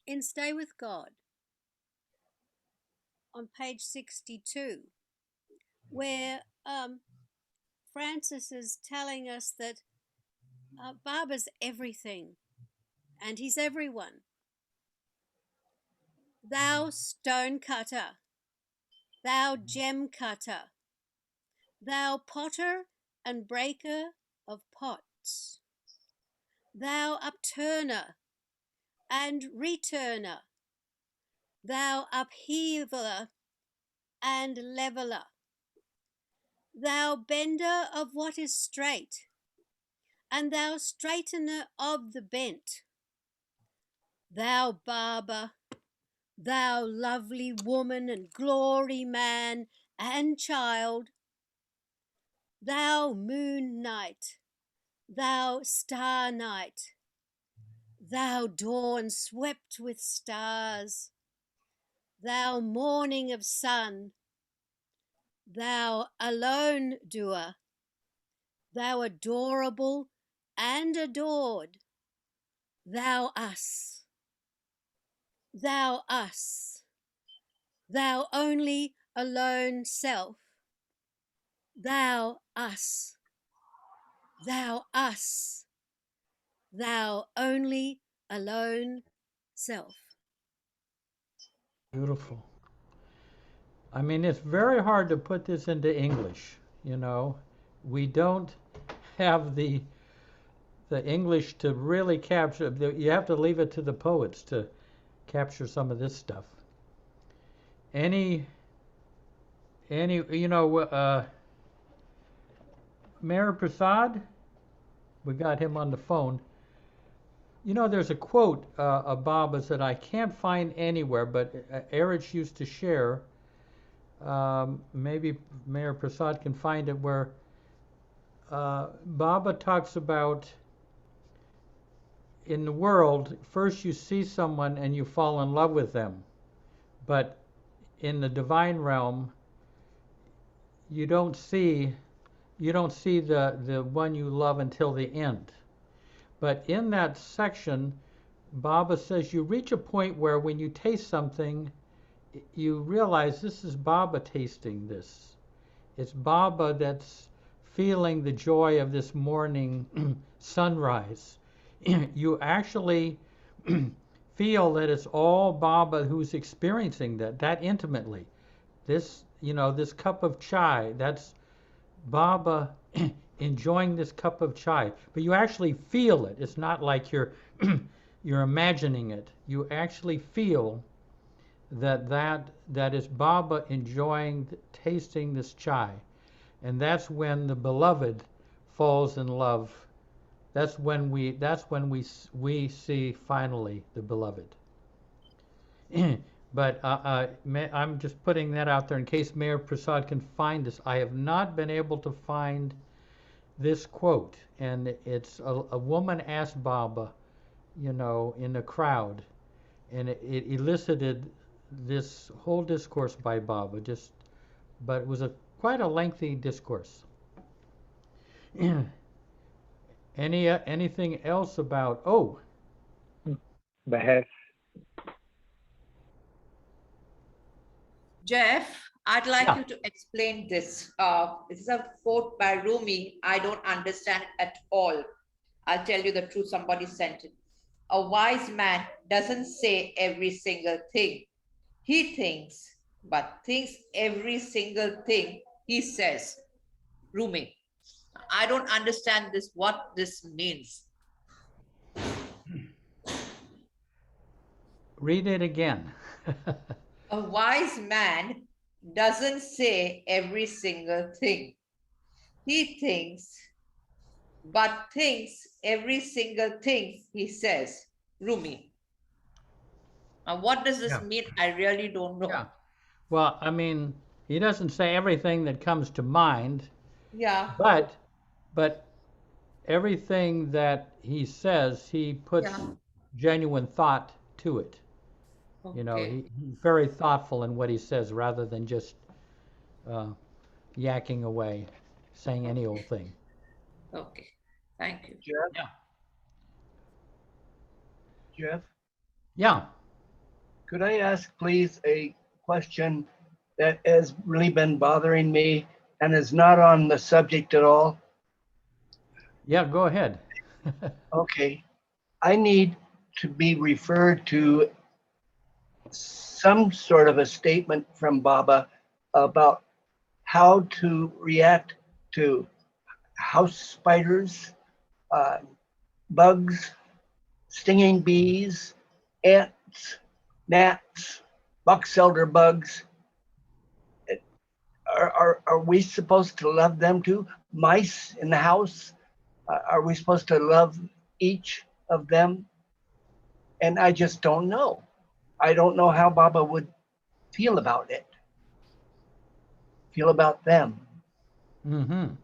in Stay with God on page 62, where Francis is telling us that Baba's everything and he's everyone. Thou stone cutter, thou gem cutter, thou potter and breaker of pots, thou upturner and returner, thou upheaver and leveler, thou bender of what is straight, and thou straightener of the bent, thou Baba, thou lovely woman and glory man and child, thou moon night, thou star night, thou dawn swept with stars, thou morning of sun, thou alone doer, thou adorable and adored, thou us, thou us, thou only alone self, thou us, thou us, thou only alone self. Beautiful. I mean, it's very hard to put this into English, you know. We don't have the English to really capture. You have to leave it to the poets to capture some of this stuff. Any you know, Mayor Prasad, we got him on the phone. You know, there's a quote of Baba's that I can't find anywhere, but Erich used to share. Maybe Mayor Prasad can find it, where Baba talks about, in the world, first you see someone and you fall in love with them, but in the divine realm, you don't see the one you love until the end. But in that section, Baba says you reach a point where when you taste something, you realize this is Baba tasting this. It's Baba that's feeling the joy of this morning sunrise. You actually feel that it's all Baba who's experiencing that intimately. This, you know, this cup of chai, that's Baba enjoying this cup of chai. But you actually feel it. It's not like you're you're imagining it. You actually feel that is Baba enjoying, tasting this chai. And that's when the beloved falls in love. That's when we see finally the beloved. But I'm just putting that out there in case Mayor Prasad can find this. I have not been able to find this quote, and it's a woman asked Baba, you know, in a crowd, and it elicited this whole discourse by Baba. But it was quite a lengthy discourse. Anything else about? Oh, Behave. Jeff, I'd like Yeah. you to explain this. This is a quote by Rumi. I don't understand it at all. I'll tell you the truth. Somebody sent it. A wise man doesn't say every single thing he thinks, but thinks every single thing he says. Rumi. I don't understand this, what this means. read it again. A wise man doesn't say every single thing he thinks, but thinks every single thing he says. Rumi. Now, what does this Yeah. mean? I really don't know. Yeah. Well, I mean, he doesn't say everything that comes to mind, Yeah. but everything that he says, he puts Yeah. genuine thought to it. You know, Okay. he's very thoughtful in what he says rather than just yakking away, saying any old thing. Okay. Thank you. Jeff? Yeah. Jeff, Yeah. could I ask please a question that has really been bothering me and is not on the subject at all? Yeah, go ahead. Okay. I need to be referred to some sort of a statement from Baba about how to react to house spiders, bugs, stinging bees, ants, gnats, box elder bugs. Are we supposed to love them too? Mice in the house, are we supposed to love each of them? And I just don't know. I don't know how Baba would feel about it, feel about them. Mm-hmm.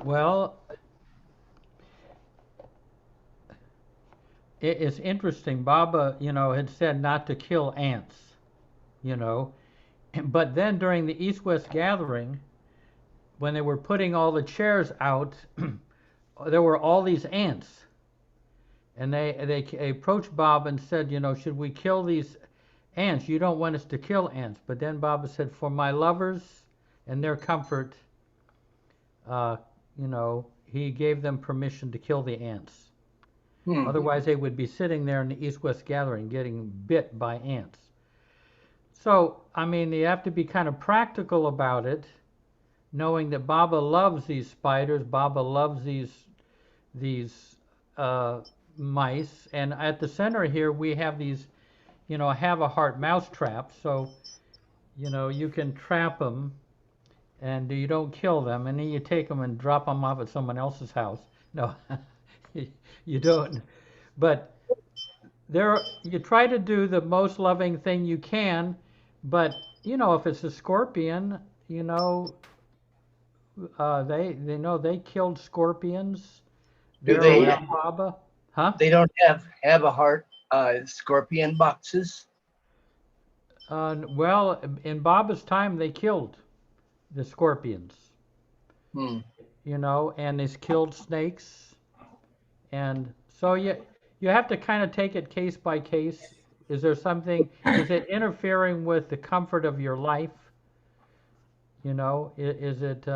Well, it's interesting. Baba, you know, had said not to kill ants, you know. But then during the East-West gathering, when they were putting all the chairs out, there were all these ants. And they approached Baba and said, you know, should we kill these ants? You don't want us to kill ants. But then Baba said, for my lovers and their comfort, you know, he gave them permission to kill the ants. Otherwise, they would be sitting there in the East-West gathering getting bit by ants. So, I mean, you have to be kind of practical about it, knowing that Baba loves these spiders, Baba loves these mice, and at the center here we have these, have a heart mouse trap. So, you can trap them, and you don't kill them, and then you take them and drop them off at someone else's house. No, you don't. But you try to do the most loving thing you can, but if it's a scorpion, they know they killed scorpions. Do They're they? around Baba, huh? They don't have a heart scorpion boxes. Well, in Baba's time, they killed the scorpions. And they killed snakes, and so you have to kind of take it case by case. Is there something? Is it interfering with the comfort of your life? Is it?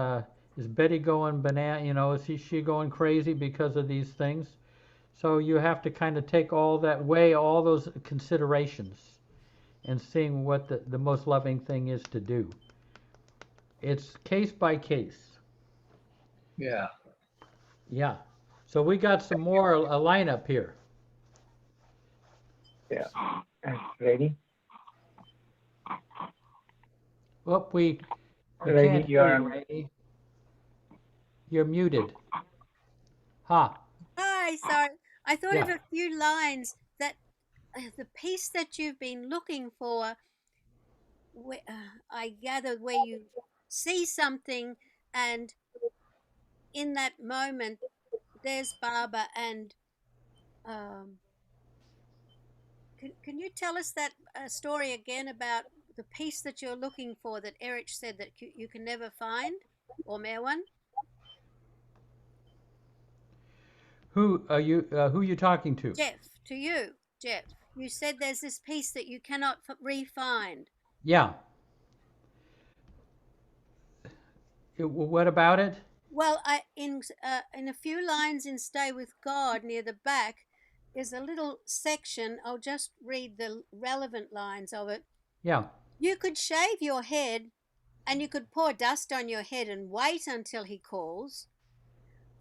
Is Betty going banana? Is she going crazy because of these things? So you have to kind of take all those considerations, and seeing what the most loving thing is to do. It's case by case. Yeah. Yeah. So we got some more a lineup here. Yeah. Ready? Oh, we Ready, can't you hear are you, Rainey. You're muted. Ha. Hi, sorry. I thought of Yeah. a few lines that the piece that you've been looking for, I gather where you see something and in that moment there's Baba and can you tell us that story again about the piece that you're looking for that Eric said that you can never find, or Merwan? Who are you? Who are you talking to? Jeff, to you, Jeff. You said there's this piece that you cannot re-find. Yeah. What about it? Well, in a few lines in Stay with God near the back is a little section. I'll just read the relevant lines of it. Yeah. You could shave your head and you could pour dust on your head and wait until he calls.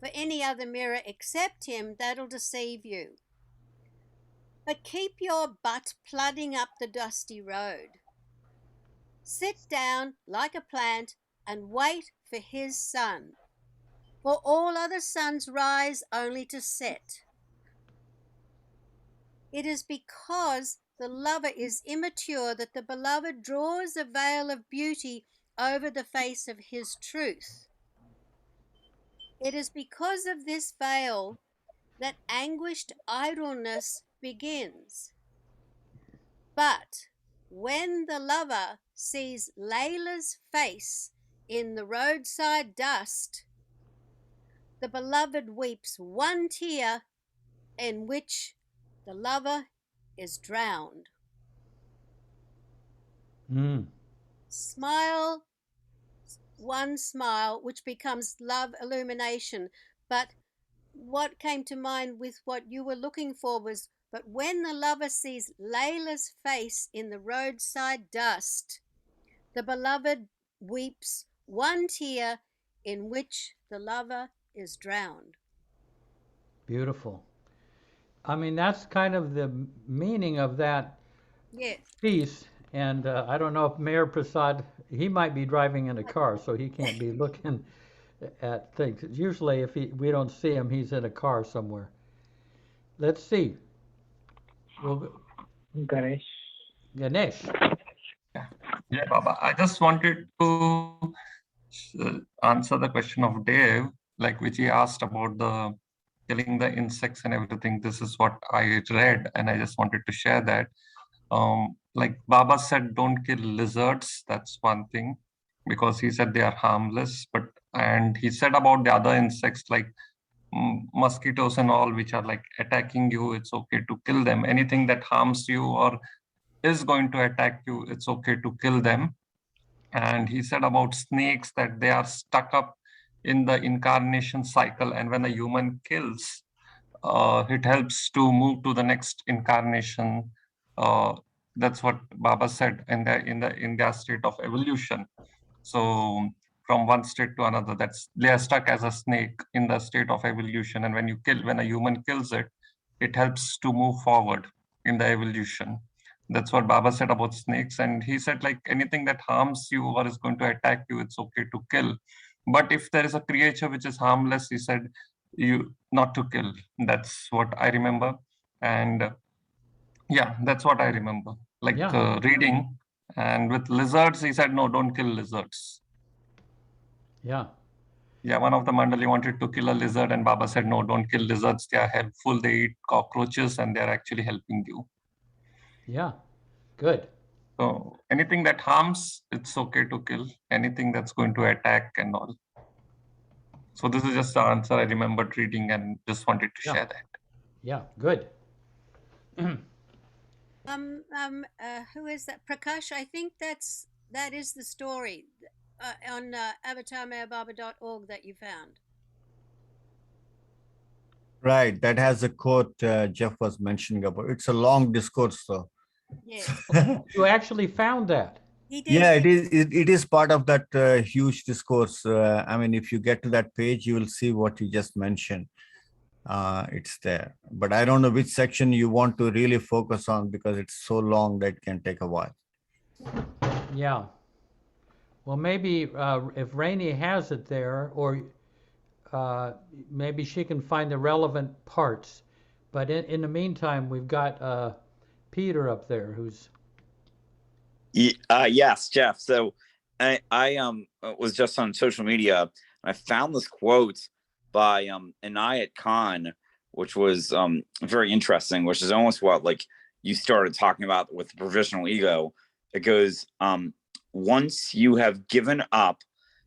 For any other mirror except him, that'll deceive you. But keep your butt plodding up the dusty road. Sit down like a plant and wait for his sun. For all other suns rise only to set. It is because the lover is immature that the beloved draws a veil of beauty over the face of his truth. It is because of this veil that anguished idleness begins. But when the lover sees Layla's face in the roadside dust, the beloved weeps one tear in which the lover is drowned. Smile, one smile, which becomes love illumination. But what came to mind with what you were looking for was, but when the lover sees Layla's face in the roadside dust, the beloved weeps one tear in which the lover is drowned. Beautiful. I mean, that's kind of the meaning of that piece. And I don't know if Mayor Prasad, he might be driving in a car, so he can't be looking at things. Usually, if we don't see him, he's in a car somewhere. Let's see. Ganesh. Ganesh. Yeah, Baba. I just wanted to answer the question of Dave, like which he asked about the killing the insects and everything. This is what I read, and I just wanted to share that. Like Baba said, don't kill lizards. That's one thing, because he said they are harmless. And he said about the other insects like mosquitoes and all, which are like attacking you, it's okay to kill them. Anything that harms you or is going to attack you, it's okay to kill them. And he said about snakes that they are stuck up in the incarnation cycle, and when a human kills, it helps to move to the next incarnation that's what Baba said in their state of evolution. So from one state to another, they are stuck as a snake in the state of evolution. And when a human kills it, it helps to move forward in the evolution. That's what Baba said about snakes. And he said, like, anything that harms you or is going to attack you, it's okay to kill. But if there is a creature which is harmless, he said, you not to kill. That's what I remember. And yeah, that's what I remember. Like reading. And with lizards, he said, no, don't kill lizards. Yeah. Yeah, one of the Mandali wanted to kill a lizard, and Baba said, no, don't kill lizards. They are helpful. They eat cockroaches, and they're actually helping you. Yeah, good. So anything that harms, it's okay to kill. Anything that's going to attack and all. So this is just the answer I remembered reading and just wanted to share that. Yeah, good. Who is that? Prakash, I think that is the story on avatarmayababa.org that you found. Right, that has a quote Jeff was mentioning about. It's a long discourse, though. Yes. You actually found that. He did. Yeah, it is part of that huge discourse. I mean, if you get to that page, you will see what you just mentioned. It's there, but I don't know which section you want to really focus on because it's so long that it can take a while. Yeah. Well, maybe if Rainey has it there, or maybe she can find the relevant parts. But in the meantime, we've got Peter up there who's. Yes, Jeff. So I was just on social media. I found this quote by Inayat Khan, which was very interesting, which is almost what like you started talking about with the provisional ego. It goes, once you have given up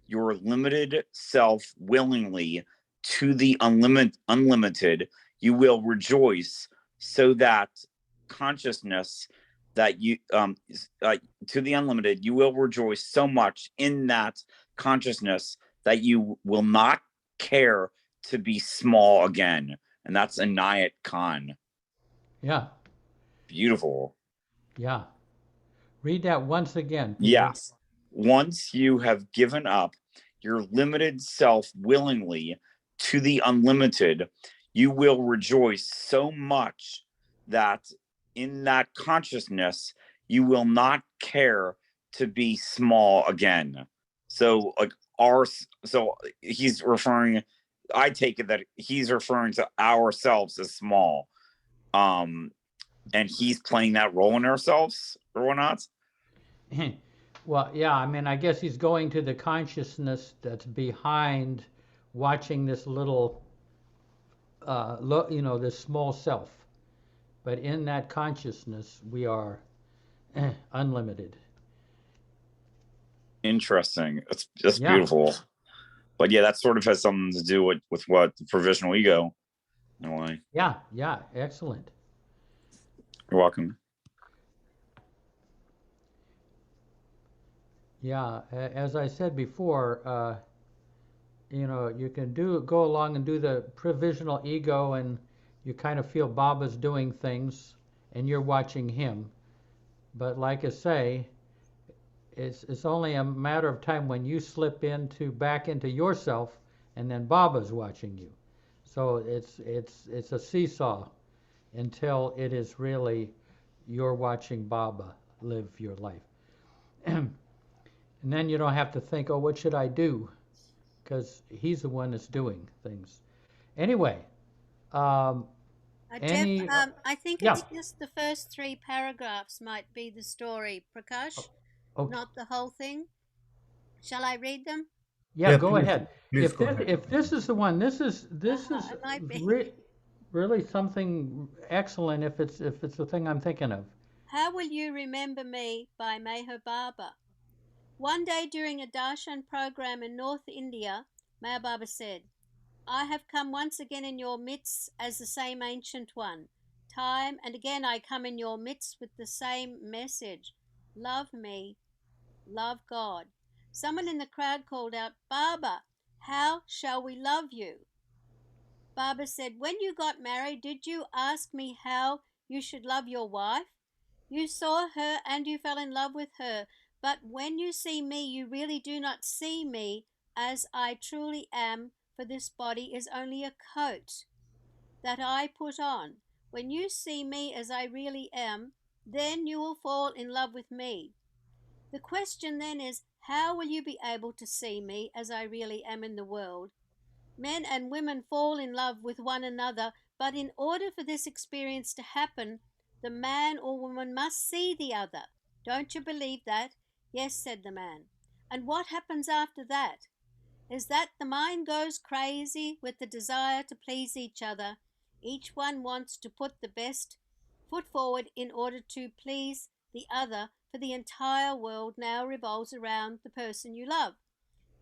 your limited self willingly to the unlimited, you will rejoice so that consciousness that you to the unlimited, you will rejoice so much in that consciousness that you will not care to be small again. And that's Inayat Khan. Yeah. Beautiful. Yeah. Read that once again, Peter. Yes. Once you have given up your limited self willingly to the unlimited, you will rejoice so much that in that consciousness, you will not care to be small again. So like so he's referring, I take it that he's referring to ourselves as small. And he's playing that role in ourselves or whatnot. Well, yeah, I mean, I guess he's going to the consciousness that's behind watching this little, this small self. But in that consciousness, we are unlimited. Interesting. That's beautiful. But yeah, that sort of has something to do with what the provisional ego, in a way. Yeah, excellent. You're welcome. Yeah, as I said before, you can go along and do the provisional ego, and you kind of feel Baba's doing things, and you're watching him. But like I say, it's only a matter of time when you slip back into yourself, and then Baba's watching you. So it's a seesaw until it is really you're watching Baba live your life. And then you don't have to think, oh, what should I do? Because he's the one that's doing things. Anyway. Jeff, I think it's just the first 3 paragraphs might be the story, Prakash, not the whole thing. Shall I read them? Yeah, go ahead. Please If this is the one, this is really something excellent. If it's the thing I'm thinking of. How Will You Remember Me by Meher Baba. One day during a darshan program in North India, Meher Baba said, I have come once again in your midst as the same ancient one. Time and again I come in your midst with the same message. Love me, love God. Someone in the crowd called out, Baba, how shall we love you? Baba said, when you got married, did you ask me how you should love your wife? You saw her and you fell in love with her. But when you see me, you really do not see me as I truly am, for this body is only a coat that I put on. When you see me as I really am, then you will fall in love with me. The question then is, how will you be able to see me as I really am in the world? Men and women fall in love with one another, but in order for this experience to happen, the man or woman must see the other. Don't you believe that? Yes, said the man. And what happens after that? Is that the mind goes crazy with the desire to please each other. Each one wants to put the best foot forward in order to please the other, for the entire world now revolves around the person you love.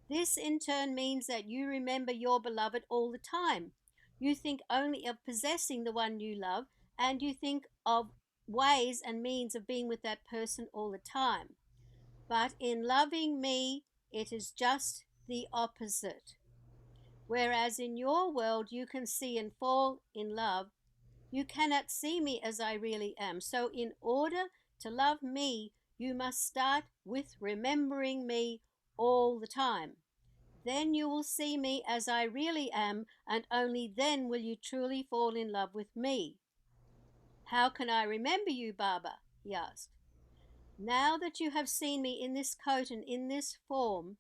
This in turn means that you remember your beloved all the time. You think only of possessing the one you love, and you think of ways and means of being with that person all the time. But in loving me, it is just the opposite. Whereas in your world you can see and fall in love, you cannot see me as I really am. So in order to love me, you must start with remembering me all the time. Then you will see me as I really am, and only then will you truly fall in love with me. How can I remember you, Baba? He asked. Now that you have seen me in this coat and in this form,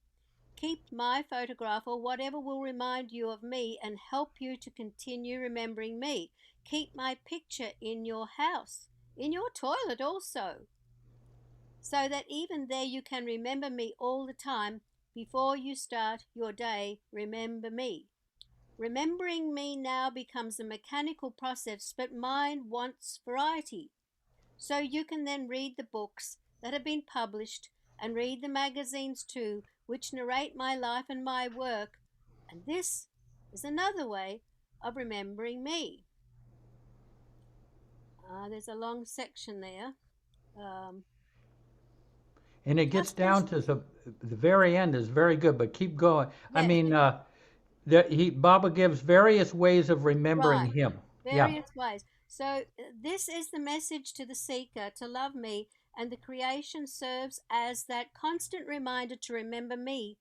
keep my photograph or whatever will remind you of me and help you to continue remembering me. Keep my picture in your house, in your toilet also, so that even there you can remember me all the time. Before you start your day, remember me. Remembering me now becomes a mechanical process, but mind wants variety. So you can then read the books that have been published and read the magazines too, which narrate my life and my work. And this is another way of remembering me. There's a long section there. And it gets down to the very end is very good, but keep going. I mean, Baba gives various ways of remembering him. Various ways. So this is the message to the seeker to love me, and the creation serves as that constant reminder to remember me.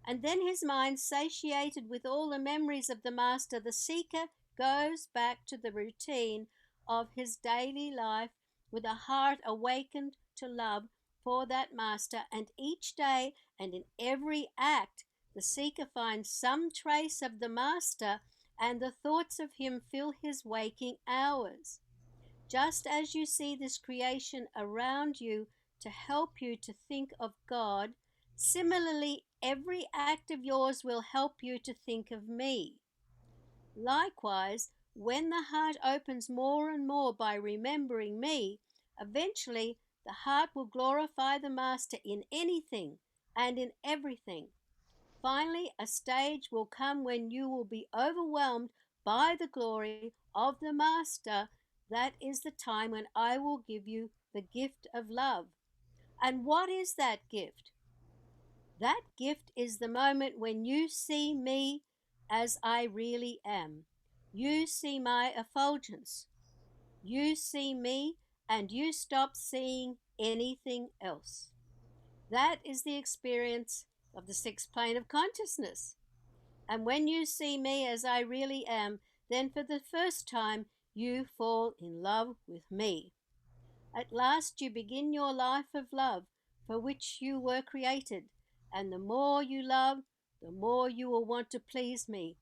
And then his mind, satiated with all the memories of the master, the seeker goes back to the routine of his daily life with a heart awakened to love for that master, and each day and in every act the seeker finds some trace of the master, and the thoughts of him fill his waking hours. Just as you see this creation around you to help you to think of God, similarly every act of yours will help you to think of me. Likewise, when the heart opens more and more by remembering me, eventually the heart will glorify the master in anything and in everything. Finally, a stage will come when you will be overwhelmed by the glory of the master. That is the time when I will give you the gift of love. And what is that gift? That gift is the moment when you see me as I really am. You see my effulgence. You see me and you stop seeing anything else. That is the experience of the sixth plane of consciousness. And when you see me as I really am, then for the first time you fall in love with me. At last you begin your life of love for which you were created, and the more you love, the more you will want to please me.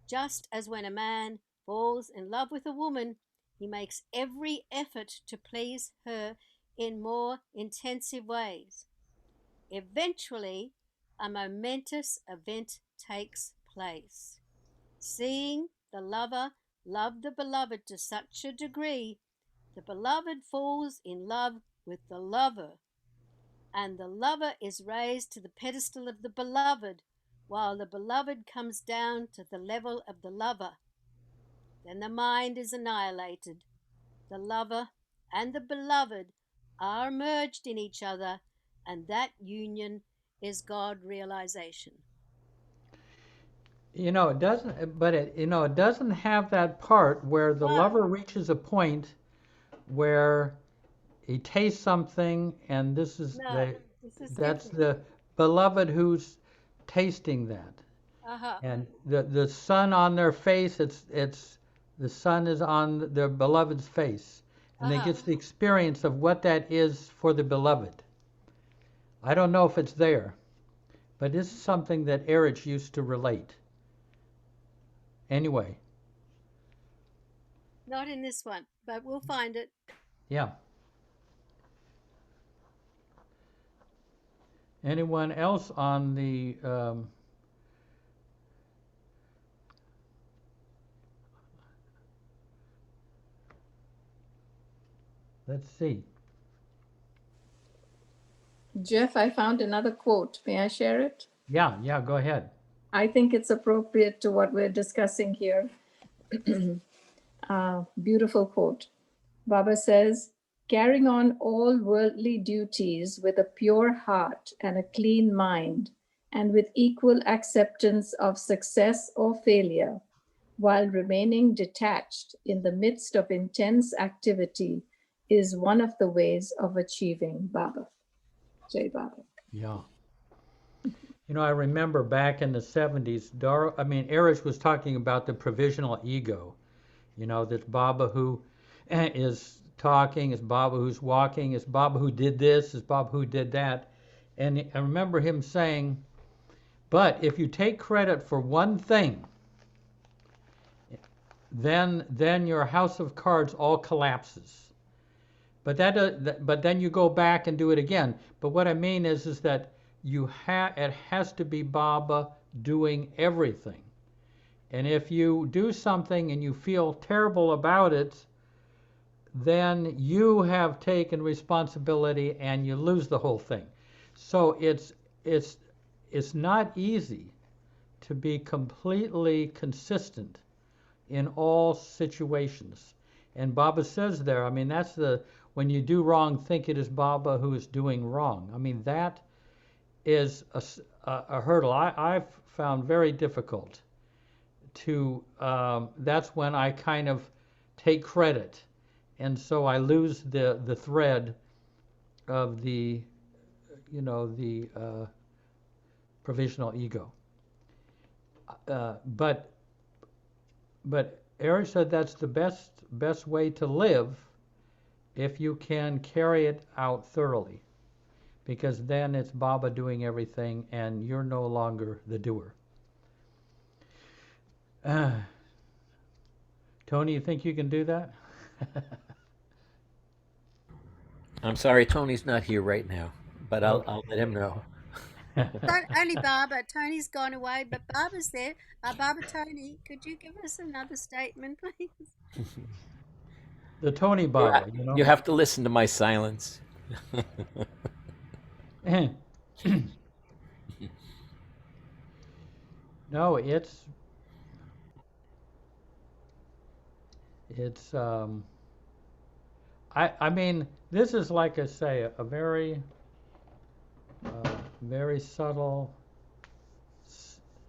Just as when a man falls in love with a woman, he makes every effort to please her in more intensive ways. Eventually, a momentous event takes place. Seeing the lover love the beloved to such a degree, the beloved falls in love with the lover, and the lover is raised to the pedestal of the beloved, while the beloved comes down to the level of the lover. Then the mind is annihilated. The lover and the beloved are merged in each other, and that union is God realization. It doesn't, but it doesn't have that part where the lover reaches a point where he tastes something, and this is No, this is that's different. the beloved who's tasting that. Uh-huh. And the sun on their face, it's the sun is on their beloved's face, and they get the experience of what that is for the beloved. I don't know if it's there, but this is something that Erich used to relate. Anyway, Not in this one, but we'll find it. yeah. Anyone else on the let's see. Jeff, I found another quote. May I share it? Yeah, go ahead. I think it's appropriate to what we're discussing here. Beautiful quote. Baba says, carrying on all worldly duties with a pure heart and a clean mind, and with equal acceptance of success or failure, while remaining detached in the midst of intense activity, is one of the ways of achieving Baba. Jai Baba. Yeah. You know, I remember back in the 70s, Erich was talking about the provisional ego. You know, that Baba who is talking, is Baba who's walking, is Baba who did this, is Baba who did that. And I remember him saying, but if you take credit for one thing, then your house of cards all collapses. But but then you go back and do it again. But what I mean is that it has to be Baba doing everything. And if you do something and you feel terrible about it, then you have taken responsibility and you lose the whole thing. So it's not easy to be completely consistent in all situations. And Baba says there, I mean, that's when you do wrong, think it is Baba who is doing wrong. I mean, that is a hurdle I've found very difficult to, that's when I kind of take credit. And so I lose the thread of the provisional ego. But Erich said that's the best way to live if you can carry it out thoroughly, because then it's Baba doing everything and you're no longer the doer. Tony, you think you can do that? I'm sorry, Tony's not here right now, but I'll let him know. Only Baba. Tony's gone away, but Baba's there. Baba Tony, could you give us another statement, please? The Tony Baba, You have to listen to my silence. No, it's I mean, this is, like I say, a very very subtle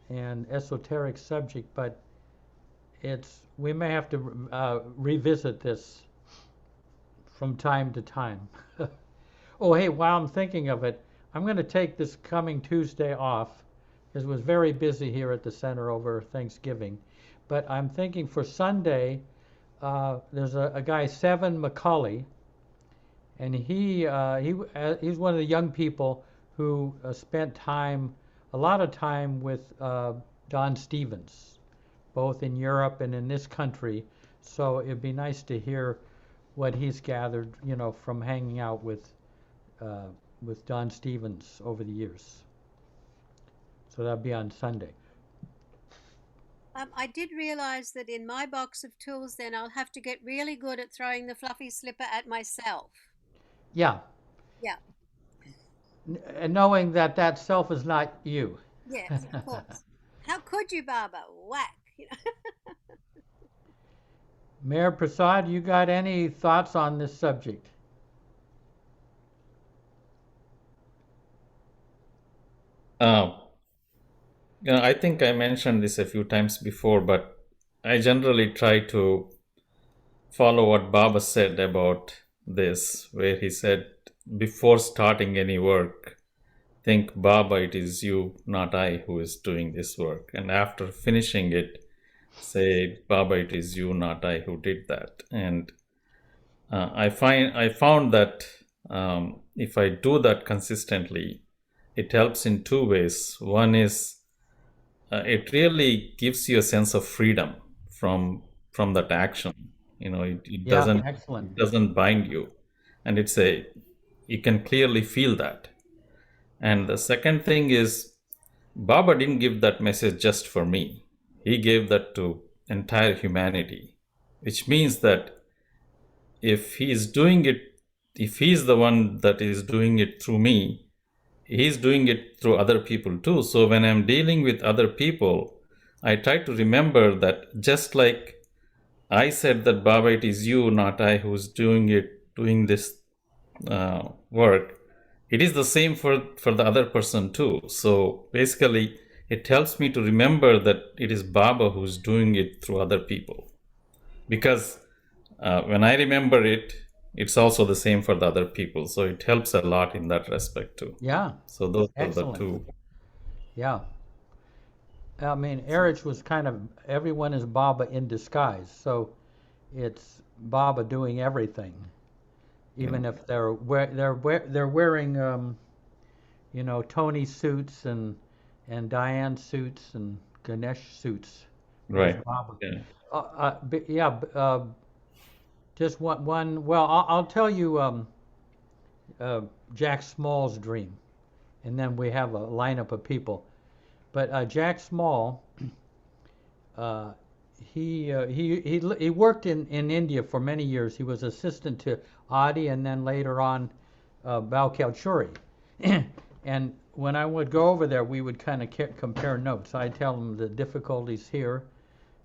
and esoteric subject, but we may have to revisit this from time to time. Oh, hey, while I'm thinking of it, I'm going to take this coming Tuesday off because it was very busy here at the center over Thanksgiving. But I'm thinking for Sunday, there's a guy, Seven McCulley, and he's one of the young people who spent a lot of time with Don Stevens, both in Europe and in this country. So it'd be nice to hear what he's gathered, from hanging out with Don Stevens over the years. So that'll be on Sunday. I did realize that in my box of tools, then I'll have to get really good at throwing the fluffy slipper at myself. Yeah. Yeah. And knowing that self is not you. Yes, of course. How could you, Baba? Whack. Mayor Prasad, you got any thoughts on this subject? I think I mentioned this a few times before, but I generally try to follow what Baba said about this, where he said, before starting any work, think, Baba, it is you, not I, who is doing this work. And after finishing it, say, Baba, it is you, not I, who did that. And I found that if I do that consistently, it helps in two ways. One is it really gives you a sense of freedom from that action. It doesn't bind you, and you can clearly feel that. And the second thing is, Baba didn't give that message just for me. He gave that to entire humanity, which means that if he's the one that is doing it through me, he's doing it through other people too. So when I'm dealing with other people, I try to remember that just like I said that, Baba, it is you, not I, who's doing this work, it is the same for the other person too. So basically, it helps me to remember that it is Baba who's doing it through other people. Because when I remember it, it's also the same for the other people. So it helps a lot in that respect too. Yeah. So those Excellent. are the two. Yeah. I mean, Erich was kind of, everyone is Baba in disguise. So it's Baba doing everything, even if they're wearing, Tony suits and Diane suits and Ganesh suits. Right. Baba. Yeah. Just one. Well, I'll tell you Jack Small's dream, and then we have a lineup of people. But Jack Small, he worked in India for many years. He was assistant to Adi, and then later on Balkalchuri. And when I would go over there, we would kind of compare notes. I'd tell him the difficulties here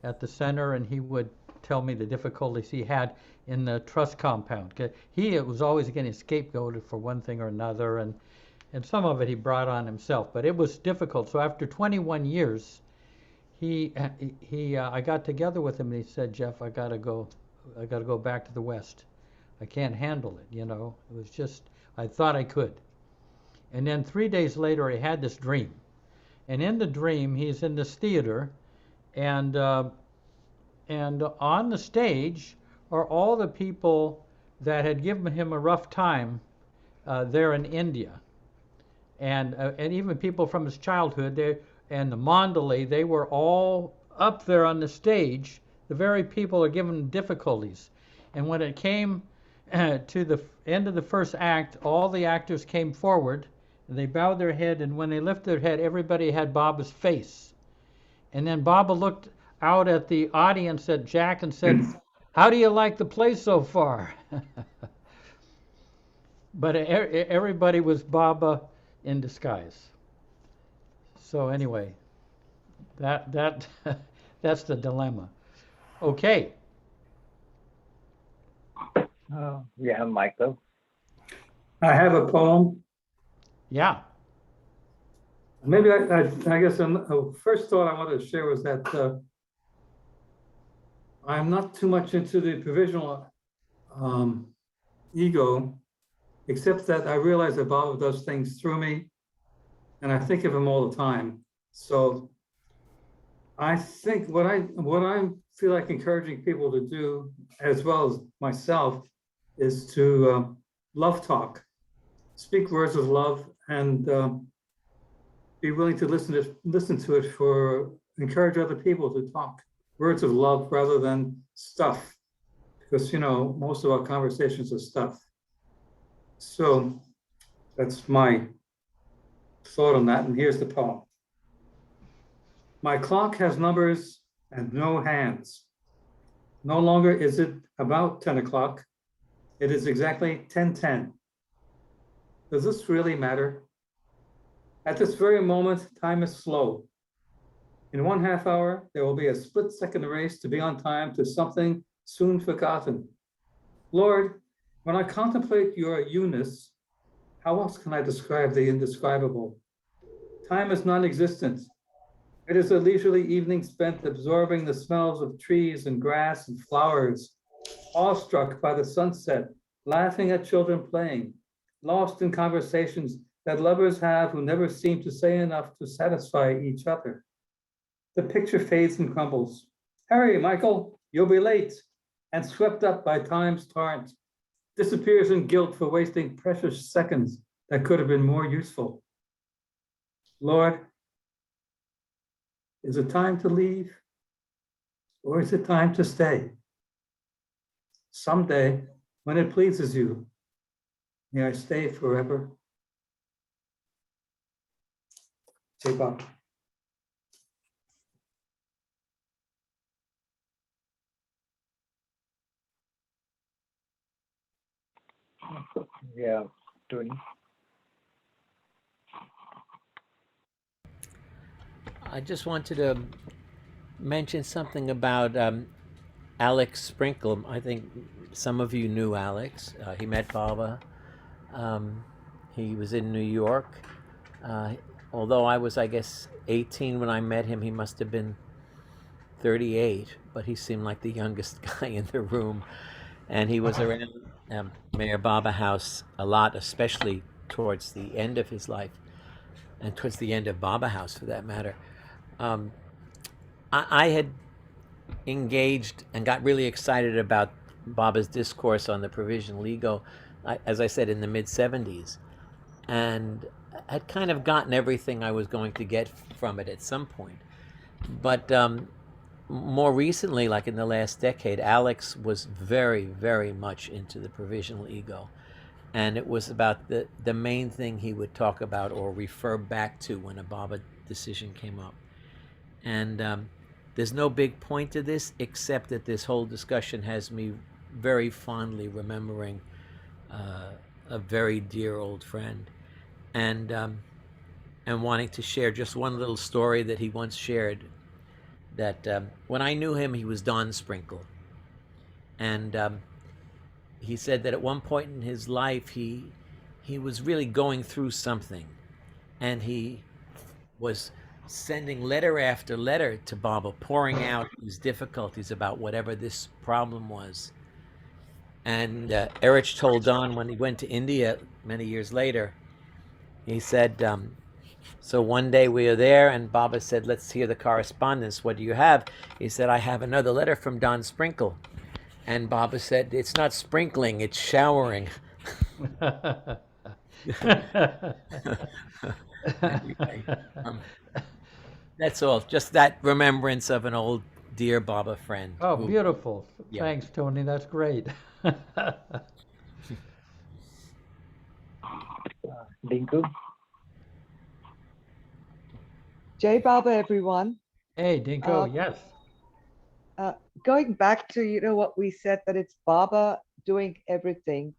at the center, and he would tell me the difficulties he had in the trust compound. He was always getting scapegoated for one thing or another, and some of it he brought on himself, but it was difficult. So after 21 years, I got together with him, and he said, Jeff, I gotta go back to the West. I can't handle it, It was just, I thought I could. And then 3 days later, he had this dream. And in the dream, he's in this theater, and on the stage are all the people that had given him a rough time there in India. And even people from his childhood, and the Mandali, they were all up there on the stage. The very people are giving him difficulties. And when it came to the end of the first act, all the actors came forward, and they bowed their head, and when they lifted their head, everybody had Baba's face. And then Baba looked out at the audience at Jack and said, how do you like the play so far? But everybody was Baba in disguise. So anyway, that's the dilemma. Okay. Yeah, Michael. I have a poem. Yeah. Maybe I guess the first thought I wanted to share was that I'm not too much into the provisional ego, except that I realize that Baba does things through me, and I think of him all the time. So I think what I feel like encouraging people to do, as well as myself, is to love talk, speak words of love, and be willing to listen to it, for encourage other people to talk words of love rather than stuff, because most of our conversations are stuff. So that's my thought on that, and here's the poem. My clock has numbers and no hands. No longer is it about 10 o'clock. It is exactly 10:10. Does this really matter? At this very moment, time is slow. In 1/2 hour, there will be a split-second race to be on time to something soon forgotten. Lord, when I contemplate your you-ness, how else can I describe the indescribable? Time is non-existent. It is a leisurely evening spent absorbing the smells of trees and grass and flowers, awestruck by the sunset laughing at children playing, lost in conversations that lovers have who never seem to say enough to satisfy each other. The picture fades and crumbles. Hurry, Michael, you'll be late. And swept up by time's torrent, disappears in guilt for wasting precious seconds that could have been more useful. Lord, is it time to leave? Or is it time to stay? Someday, when it pleases you, may I stay forever? Say Bob. Yeah, Tony. I just wanted to mention something about Alex Sprinkle. I think some of you knew Alex. He met Baba. He was in New York. Although I was, I guess, 18 when I met him, he must have been 38, but he seemed like the youngest guy in the room. And he was around Mayor Baba House a lot, especially towards the end of his life, and towards the end of Baba House, for that matter. I had engaged and got really excited about Baba's discourse on the provisional ego, as I said, in the mid-70s, and had kind of gotten everything I was going to get from it at some point. But more recently, like in the last decade, Alex was very, very much into the provisional ego. And it was about the main thing he would talk about or refer back to when a Baba decision came up. And there's no big point to this, except that this whole discussion has me very fondly remembering a very dear old friend, and wanting to share just one little story that he once shared. That when I knew him, he was Don Sprinkle, and he said that at one point in his life, he was really going through something, and he was sending letter after letter to Baba, pouring out his difficulties about whatever this problem was. And Erich told Don when he went to India many years later, he said, so one day we were there and Baba said, let's hear the correspondence. What do you have? He said, I have another letter from Don Sprinkle. And Baba said, it's not sprinkling, it's showering. Anyway, that's all. Just that remembrance of an old dear Baba friend. Oh, beautiful. Yeah. Thanks, Tony. That's great. Dinku. Jai Baba, everyone. Hey, Dinko, yes. Going back to, what we said, that it's Baba doing everything.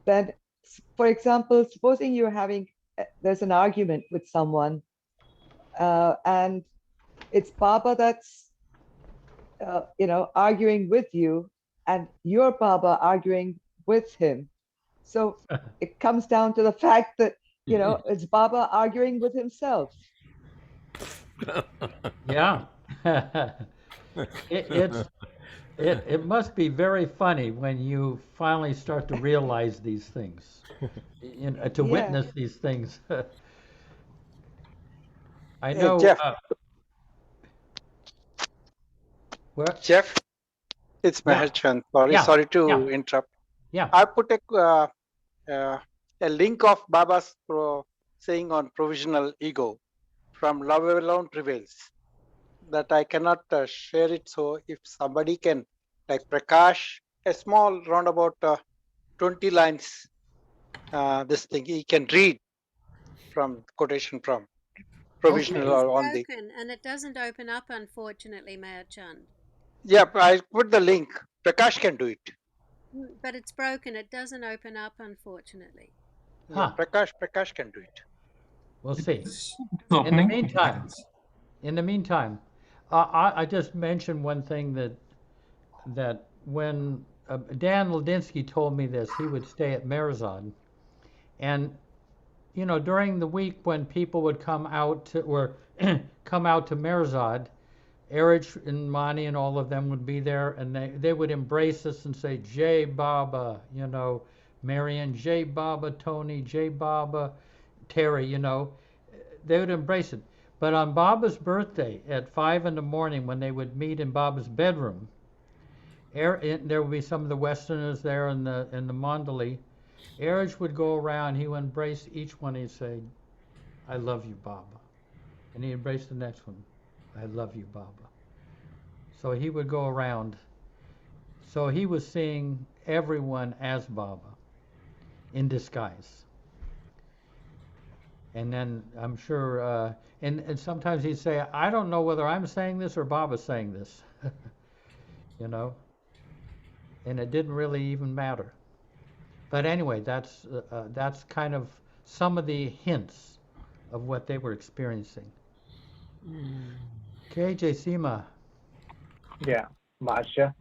Then, for example, supposing there's an argument with someone, and it's Baba that's, arguing with you, and you're Baba arguing with him. So it comes down to the fact that, it's Baba arguing with himself. Yeah. It must be very funny when you finally start to realize these things, to witness these things. I know. Jeff. What? Jeff, it's Meher Chand. Sorry to interrupt. Yeah. I put a link of Baba's saying on provisional ego from Love Alone Prevails, that I cannot share it. So if somebody can, like Prakash, a small roundabout 20 lines, this thing he can read from quotation from provisional or on the. And it doesn't open up, unfortunately, Meher Chand. Yeah, I put the link. Prakash can do it. But it's broken. It doesn't open up, unfortunately. Yeah, Prakash can do it. We'll see. In the meantime, I just mentioned one thing that when Dan Ladinsky told me this, he would stay at Brabazon, and during the week when people would come out to Brabazon, Erich and Mani and all of them would be there, and they would embrace us and say, Jai Baba, Marion, Jai Baba, Tony, Jai Baba, Terry, they would embrace it. But on Baba's birthday at 5 in the morning, when they would meet in Baba's bedroom, there would be some of the Westerners there in the Mandali. Erich would go around, he would embrace each one, he'd say, I love you, Baba. And he'd embrace the next one, I love you, Baba. So he would go around. So he was seeing everyone as Baba in disguise. And then I'm sure, and sometimes he'd say, I don't know whether I'm saying this or Baba's saying this, and it didn't really even matter. But anyway, that's kind of some of the hints of what they were experiencing. Okay, Jaysima. Yeah, Masha.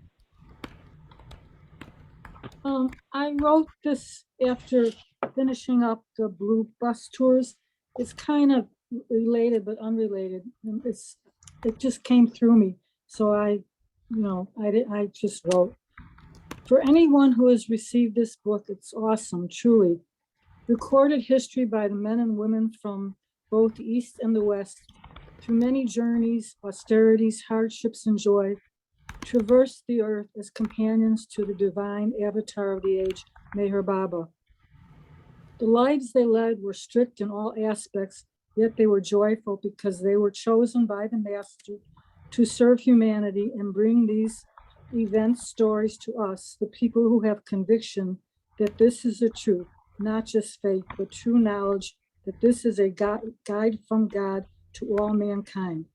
I wrote this after finishing up the Blue Bus tours. It's kind of related but unrelated. And it just came through me. So I just wrote. For anyone who has received this book, it's awesome, truly. Recorded history by the men and women from both the East and the West, through many journeys, austerities, hardships, and joy, traversed the earth as companions to the divine avatar of the age, Meher Baba. The lives they led were strict in all aspects, yet they were joyful because they were chosen by the Master to serve humanity and bring these event stories to us, the people who have conviction that this is the truth, not just faith, but true knowledge that this is a guide from God to all mankind.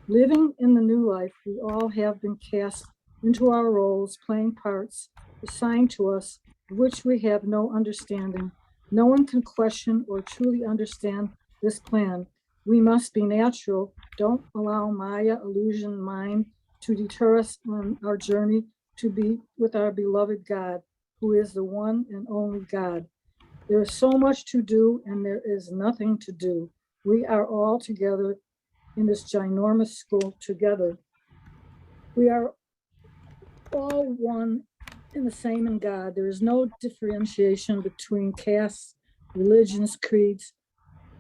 Living in the new life, we all have been cast into our roles, playing parts assigned to us, of which we have no understanding. No one can question or truly understand this plan. We must be natural. Don't allow Maya, illusion, mind to deter us on our journey to be with our beloved God, who is the one and only God. There is so much to do and there is nothing to do. We are all together in this ginormous school together. We are all one and the same in God. There is no differentiation between castes, religions, creeds.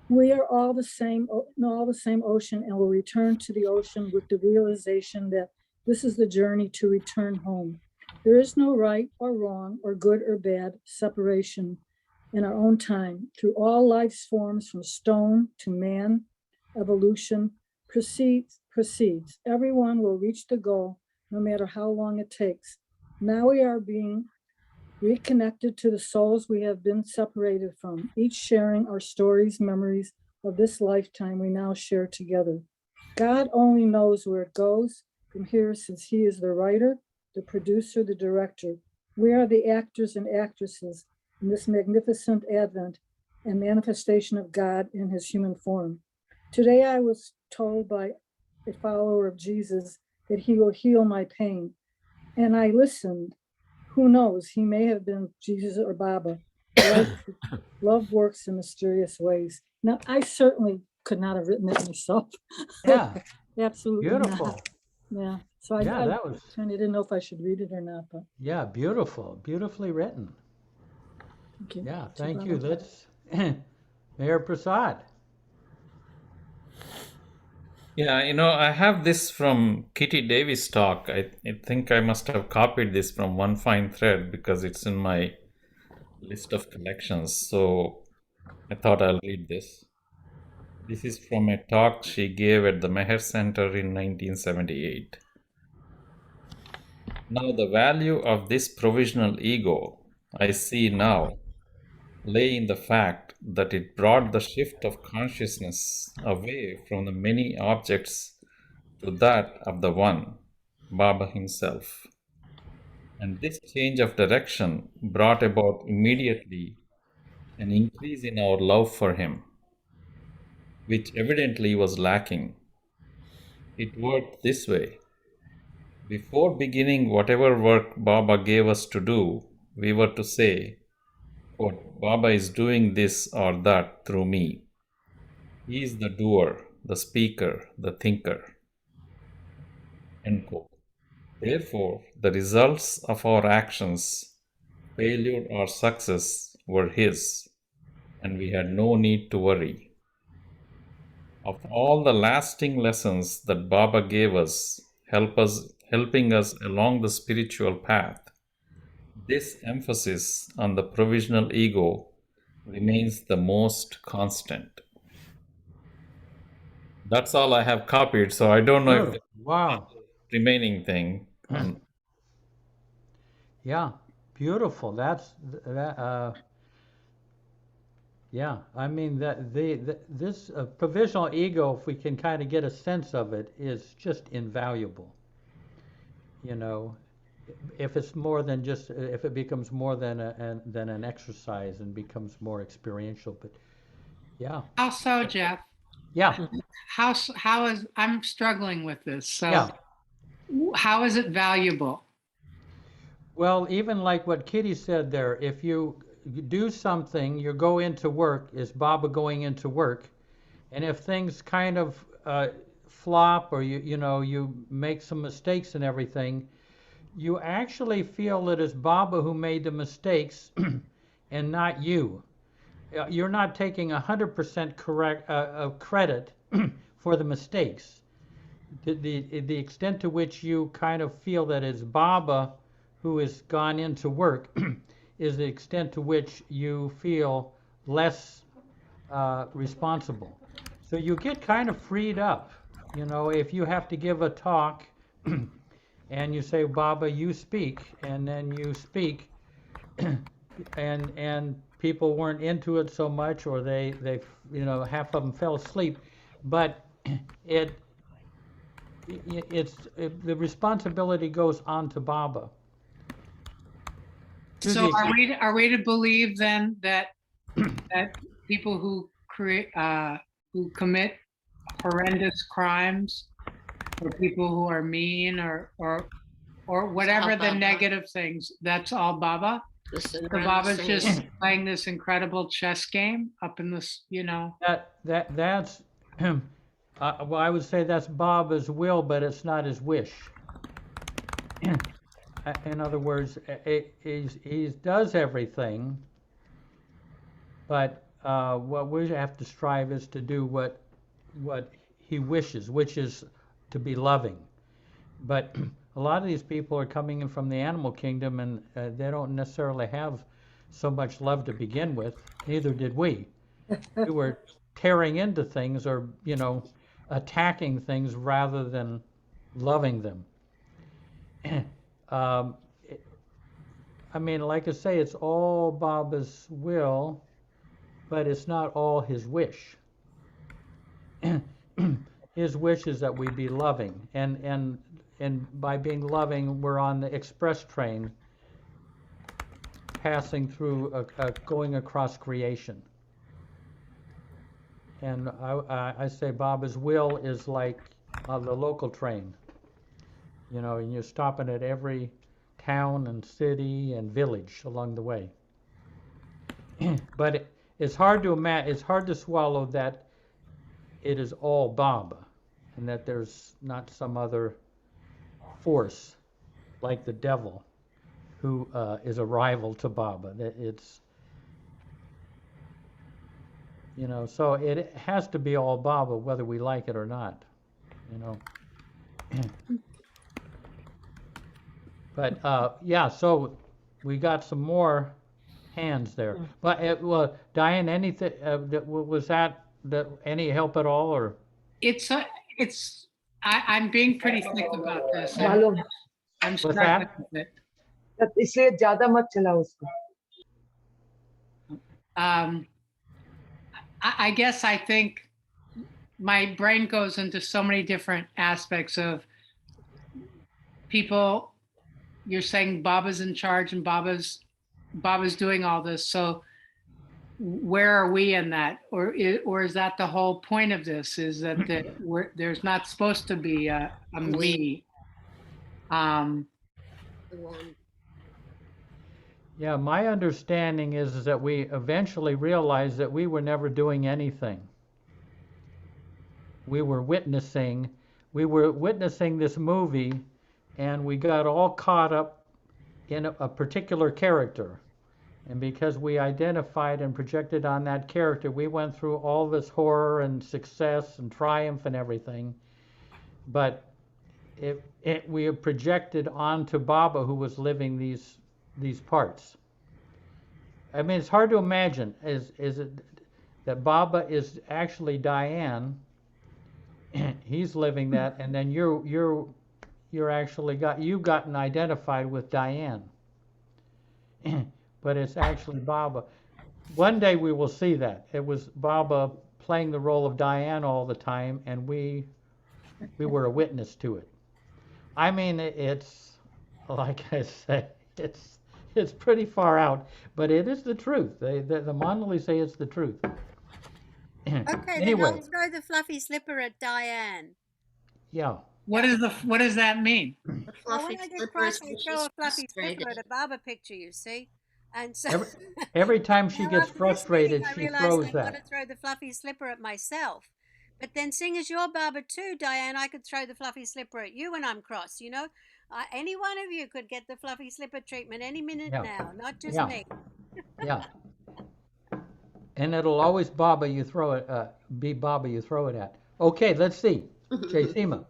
We are all the same ocean and will return to the ocean with the realization that this is the journey to return home. There is no right or wrong or good or bad separation in our own time. Through all life's forms, from stone to man, evolution proceeds. Everyone will reach the goal, no matter how long it takes. Now we are being reconnected to the souls we have been separated from, each sharing our stories, memories of this lifetime we now share together. God only knows where it goes from here, since he is the writer, the producer, the director. We are the actors and actresses in this magnificent advent and manifestation of God in his human form. Today I was told by a follower of Jesus that he will heal my pain. And I listened. Who knows? He may have been Jesus or Baba. Love works in mysterious ways. Now, I certainly could not have written it myself. Yeah. Absolutely Beautiful. not. Yeah. So Yeah, I that was. kind of didn't know if I should read it or not, but. Yeah, beautiful. Beautifully written. Thank you. Yeah, thank you. Let's. Mayor Prasad. Yeah, I have this from Kitty Davis' talk. I think I must have copied this from One Fine Thread because it's in my list of collections. So I thought I'll read this. This is from a talk she gave at the Meher Center in 1978. Now, the value of this provisional ego I see now lay in the fact that it brought the shift of consciousness away from the many objects to that of the one, Baba himself. And this change of direction brought about immediately an increase in our love for him, which evidently was lacking. It worked this way. Before beginning whatever work Baba gave us to do, we were to say, quote, Baba is doing this or that through me. He is the doer, the speaker, the thinker. End quote. Therefore, the results of our actions, failure or success, were His, and we had no need to worry. Of all the lasting lessons that Baba gave us, helping us along the spiritual path, this emphasis on the provisional ego remains the most constant. That's all I have copied, so I don't know if Good. Wow. the remaining thing. Yeah, beautiful. That's that. Yeah, I mean that this provisional ego, if we can kind of get a sense of it, is just invaluable. You know, if it's more than just if it becomes more than an exercise and becomes more experiential. But yeah, How so, Jeff? yeah, How is I'm struggling with this. So yeah. how is it valuable? Well, even like what Kitty said there, if you do something, you go into work, is Baba going into work, and if things kind of flop or you make some mistakes and everything, you actually feel it is Baba who made the mistakes and not you. You're not taking 100% correct credit for the mistakes. The extent to which you kind of feel that it's Baba who has gone into work is the extent to which you feel less responsible. So you get kind of freed up. You know, if you have to give a talk and you say, Baba, you speak, and then you speak, and people weren't into it so much, or they half of them fell asleep, but the responsibility goes on to Baba. So are we to believe then that people who commit horrendous crimes, or people who are mean, or whatever the negative things, that's all Baba? So Baba's just playing this incredible chess game up in this, That's well, I would say that's Baba's will, but it's not his wish. In other words, he does everything, but what we have to strive is to do what he wishes, which is to be loving. But a lot of these people are coming in from the animal kingdom, and they don't necessarily have so much love to begin with. Neither did we. We were tearing into things, or attacking things rather than loving them. I mean, like I say, it's all Baba's will, but it's not all his wish. His wish is that we be loving, and by being loving, we're on the express train, passing through, going across creation. And I say Baba's will is like the local train, and you're stopping at every town and city and village along the way. But it's hard to imagine, it's hard to swallow that it is all Baba, and that there's not some other force like the devil who is a rival to Baba. That it's so it has to be all Baba whether we like it or not. But yeah, so we got some more hands there. But well, Diane, anything was that any help at all, or? I'm being pretty thick about this. I'm struggling with it. इसलिए ज़्यादा मत चलाओ उसको. I guess I think my brain goes into so many different aspects of people. You're saying Baba's in charge and Baba's doing all this. So where are we in that? Or is that the whole point of this? Is that there's not supposed to be a me? Yeah, my understanding is that we eventually realized that we were never doing anything. We were witnessing we were witnessing this movie, and we got all caught up in a particular character. And because we identified and projected on that character, we went through all this horror and success and triumph and everything. But we projected onto Baba, who was living these parts. I mean, it's hard to imagine. Is it that Baba is actually Diane? He's living that, and then you're actually you've gotten identified with Diane. But it's actually Baba. One day we will see that. It was Baba playing the role of Diane all the time, and we were a witness to it. I mean, it's, like I say, it's pretty far out, but it is the truth. The Mandali say it's the truth. Okay, Anyway. then I'll throw the fluffy slipper at Diane. Yeah. What does that mean? Well, when I get cross, I throw a fluffy slipper at a Baba picture, you see. And so Every time she now gets after this meeting, frustrated, I she realized throws I've got to that. throw the fluffy slipper at myself. But then, seeing as you're Baba too, Diane, I could throw the fluffy slipper at you when I'm cross. You know, any one of you could get the fluffy slipper treatment any minute now, not just me. Yeah. And it'll always be Baba you throw it at. Okay, let's see. Jay Seema.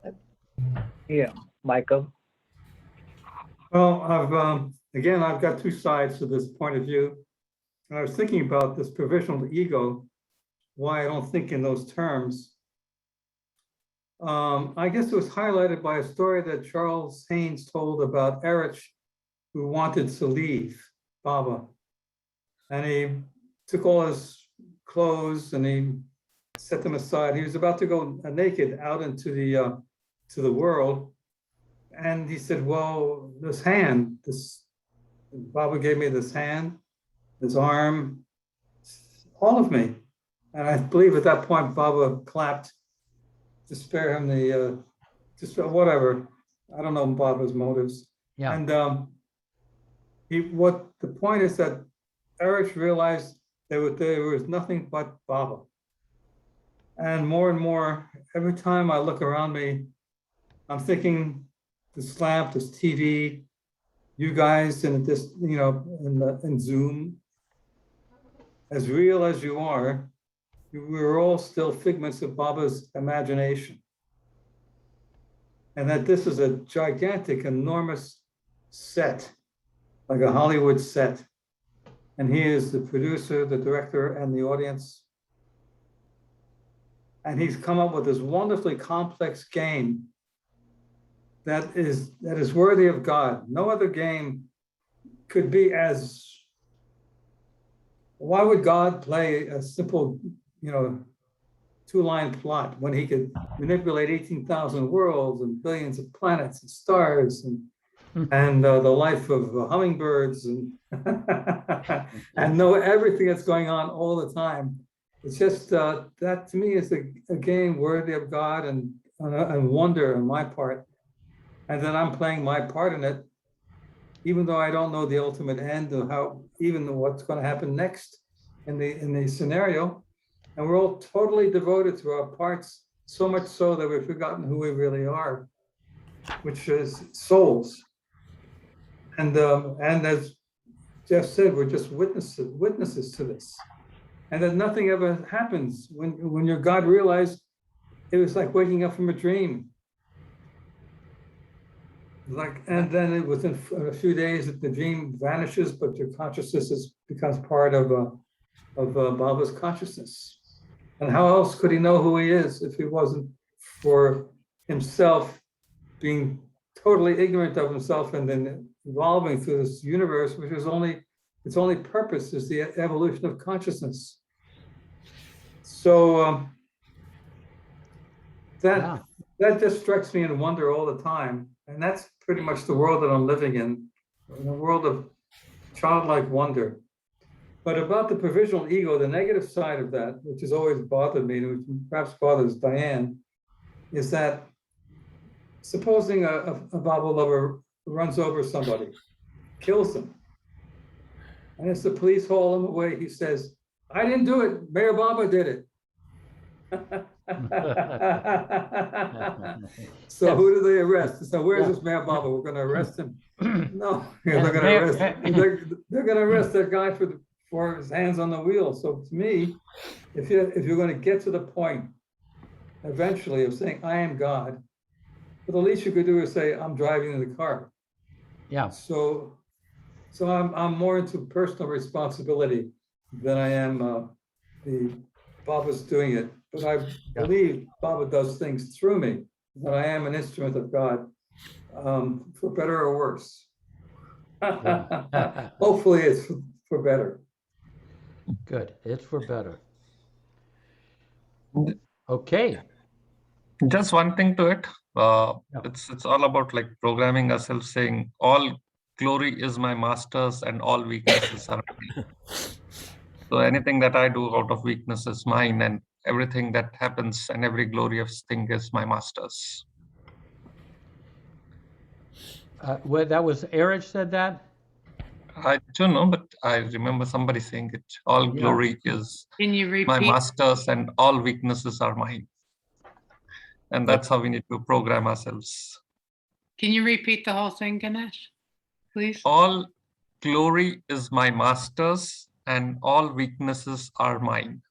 Yeah, Michael. Well, I've got two sides to this point of view. And I was thinking about this provisional ego, why I don't think in those terms. I guess it was highlighted by a story that Charles Haynes told about Erich, who wanted to leave Baba. And he took all his clothes and he set them aside. He was about to go naked out into the world. And he said, well, this hand, Baba gave me this hand, this arm, all of me. And I believe at that point, Baba clapped to spare him just whatever. I don't know Baba's motives. Yeah. And what the point is that Erich realized there was nothing but Baba. And more, every time I look around me, I'm thinking this lamp, this TV, you guys in this, in Zoom, as real as you are, we're all still figments of Baba's imagination. And that this is a gigantic, enormous set, like a Hollywood set. And he is the producer, the director, and the audience. And he's come up with this wonderfully complex game that is worthy of God. No other game could be as, why would God play a simple, two-line plot when he could manipulate 18,000 worlds and billions of planets and stars and the life of hummingbirds and and know everything that's going on all the time? It's just that to me is a game worthy of God and wonder on my part. And then I'm playing my part in it, even though I don't know the ultimate end of what's going to happen next in the scenario. And we're all totally devoted to our parts, so much so that we've forgotten who we really are, which is souls. And as Jeff said, we're just witnesses to this. And that nothing ever happens. When your God realized, it was like waking up from a dream. And then within a few days, the dream vanishes, but your consciousness becomes part of Baba's consciousness. And how else could he know who he is if it wasn't for himself being totally ignorant of himself and then evolving through this universe, which is its only purpose is the evolution of consciousness. So that just strikes me in wonder all the time. And that's pretty much the world that I'm living in a world of childlike wonder. But about the provisional ego, the negative side of that, which has always bothered me, which perhaps bothers Diane, is that supposing a Baba lover runs over somebody, kills them, and as the police haul him away, he says, I didn't do it, Mayor Baba did it. So who do they arrest? So where's this man Baba? We're going to arrest him. No, they're going to arrest. They're going to arrest that guy for his hands on the wheel. So to me, if you're going to get to the point eventually of saying I am God, but the least you could do is say I'm driving the car. Yeah. So I'm more into personal responsibility than I am the Baba's doing it. But I believe Baba does things through me. That I am an instrument of God, for better or worse. Hopefully it's for better. Good. It's for better. Okay. Just one thing to it. It's all about like programming ourselves, saying all glory is my master's and all weaknesses are mine. So anything that I do out of weakness is mine, and everything that happens and every glorious thing is my master's. That was Erich said that? I don't know, but I remember somebody saying it. All glory is Can you repeat? my master's and all weaknesses are mine. And that's how we need to program ourselves. Can you repeat the whole thing, Ganesh, please? All glory is my master's and all weaknesses are mine.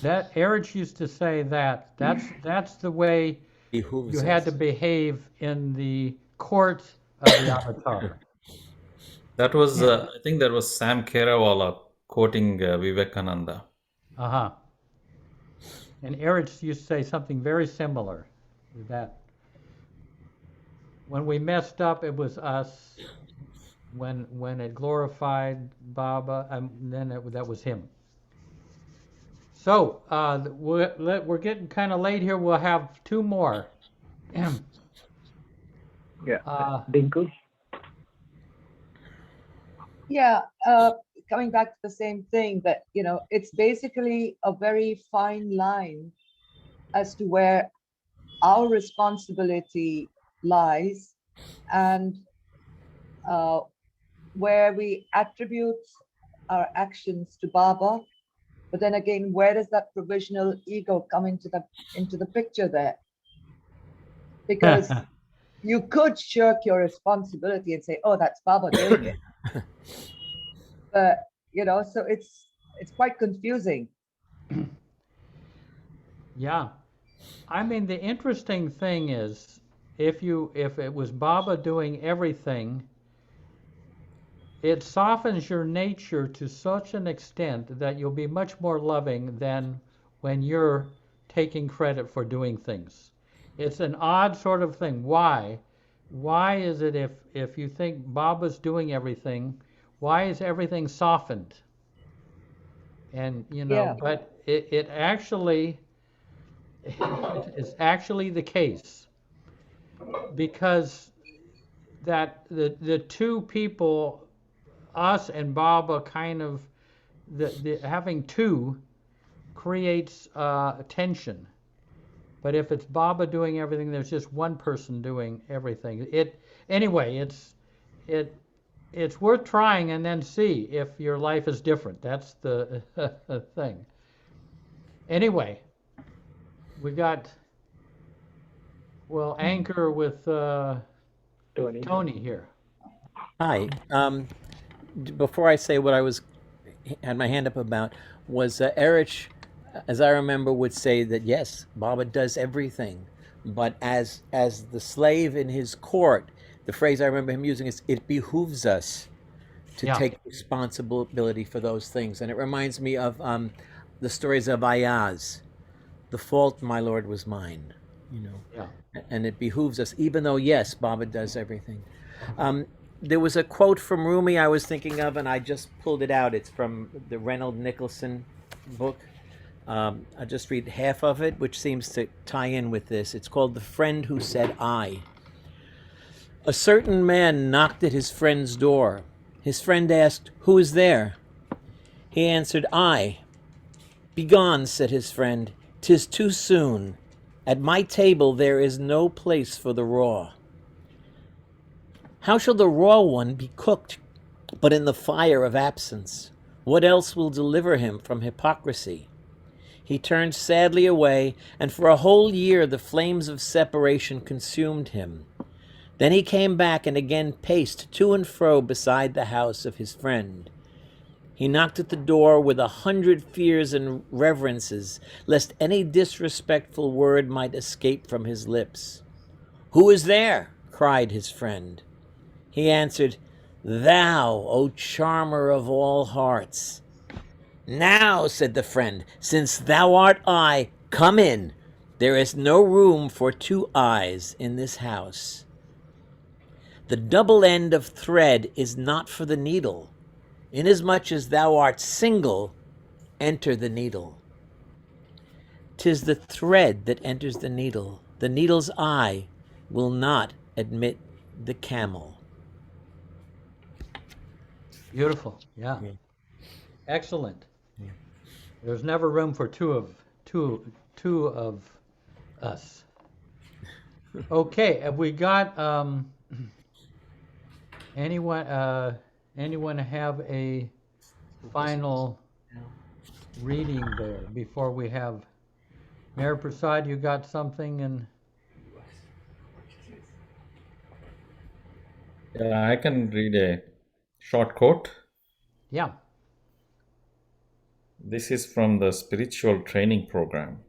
That Erich used to say that. That's the way you had to behave in the court of the avatar. That was, I think that was Sam Kerawala quoting Vivekananda. Uh-huh. And Erich used to say something very similar to that. When we messed up, it was us. When it glorified Baba, then that was him. So we're getting kind of late here. We'll have two more. Dinku? Yeah, coming back to the same thing, that, it's basically a very fine line as to where our responsibility lies and where we attribute our actions to Baba. But then again, where does that provisional ego come into the picture there? Because you could shirk your responsibility and say, oh, that's Baba doing it. But, so it's quite confusing. Yeah. I mean, the interesting thing is, if it was Baba doing everything, it softens your nature to such an extent that you'll be much more loving than when you're taking credit for doing things. It's an odd sort of thing. Why? Why is it if you think Baba's doing everything, why is everything softened? And, but it actually is actually the case, because that the two people, us and Baba, kind of having two creates tension. But if it's Baba doing everything, there's just one person doing everything. It's worth trying and then see if your life is different. That's the thing. Anyway, we got, Anchor with Tony here. Hi. Before I say what I had my hand up about, was Erich, as I remember, would say that yes, Baba does everything, but as the slave in his court, the phrase I remember him using is, it behooves us to take responsibility for those things. And it reminds me of the stories of Ayaz. The fault, my Lord, was mine, and it behooves us, even though, yes, Baba does everything. There was a quote from Rumi I was thinking of, and I just pulled it out. It's from the Reynold Nicholson book. I'll just read half of it, which seems to tie in with this. It's called The Friend Who Said I. A certain man knocked at his friend's door. His friend asked, "Who is there?" He answered, "I." "Begone," said his friend, "'tis too soon. At my table there is no place for the raw." How shall the raw one be cooked but in the fire of absence? What else will deliver him from hypocrisy? He turned sadly away, and for a whole year the flames of separation consumed him. Then he came back and again paced to and fro beside the house of his friend. He knocked at the door with 100 fears and reverences, lest any disrespectful word might escape from his lips. "Who is there?" cried his friend. He answered, "Thou, O charmer of all hearts." "Now," said the friend, "since thou art I, come in. There is no room for two eyes in this house. The double end of thread is not for the needle. Inasmuch as thou art single, enter the needle. 'Tis the thread that enters the needle. The needle's eye will not admit the camel." Beautiful. Yeah. Excellent. There's never room for two of us. Okay, have we got anyone have a final reading there before we have Mayor Prasad, you got something? And Yeah, I can read a short quote. yeah. This is from the spiritual training program.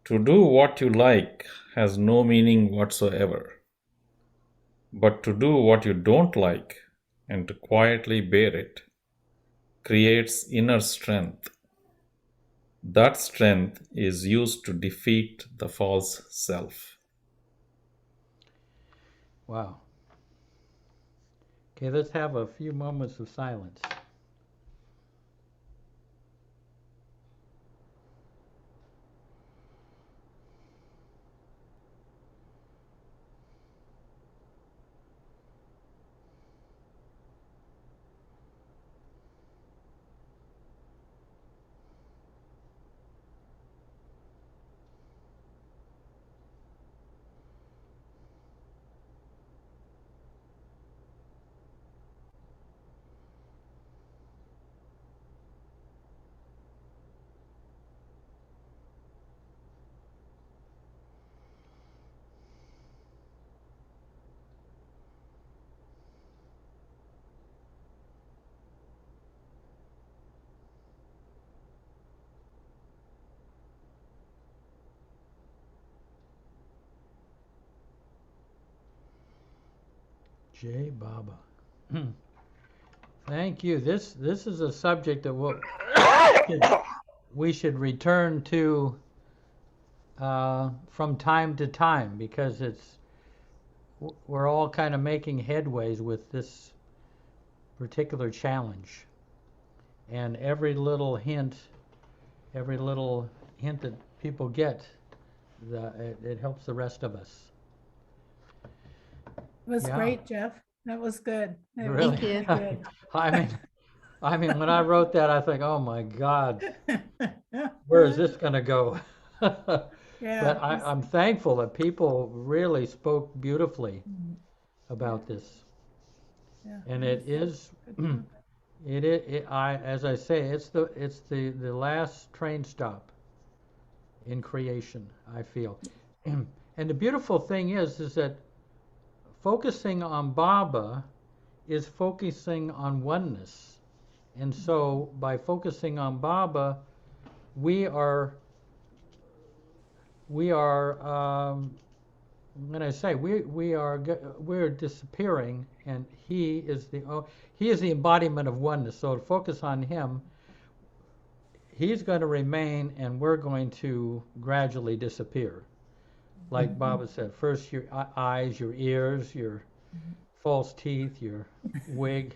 To do what you like has no meaning whatsoever. But to do what you don't like and to quietly bear it creates inner strength. That strength is used to defeat the false self. Wow. Okay, let's have a few moments of silence. Jai Baba. Thank you. This is a subject that we should return to from time to time, because we're all kind of making headways with this particular challenge, and every little hint that people get, it helps the rest of us. It was great, Jeff. That was good. Really? Thank you. Good. I mean, when I wrote that, I think, oh my God, where is this going to go? Yeah. But I'm thankful that people really spoke beautifully about this. Yeah. And it is, as I say, it's the last train stop in creation, I feel. And the beautiful thing is that focusing on Baba is focusing on oneness. And so by focusing on Baba, we're disappearing, and he is the embodiment of oneness. So to focus on him, he's going to remain, and we're going to gradually disappear. Like Baba said, first your eyes, your ears, your false teeth, your wig.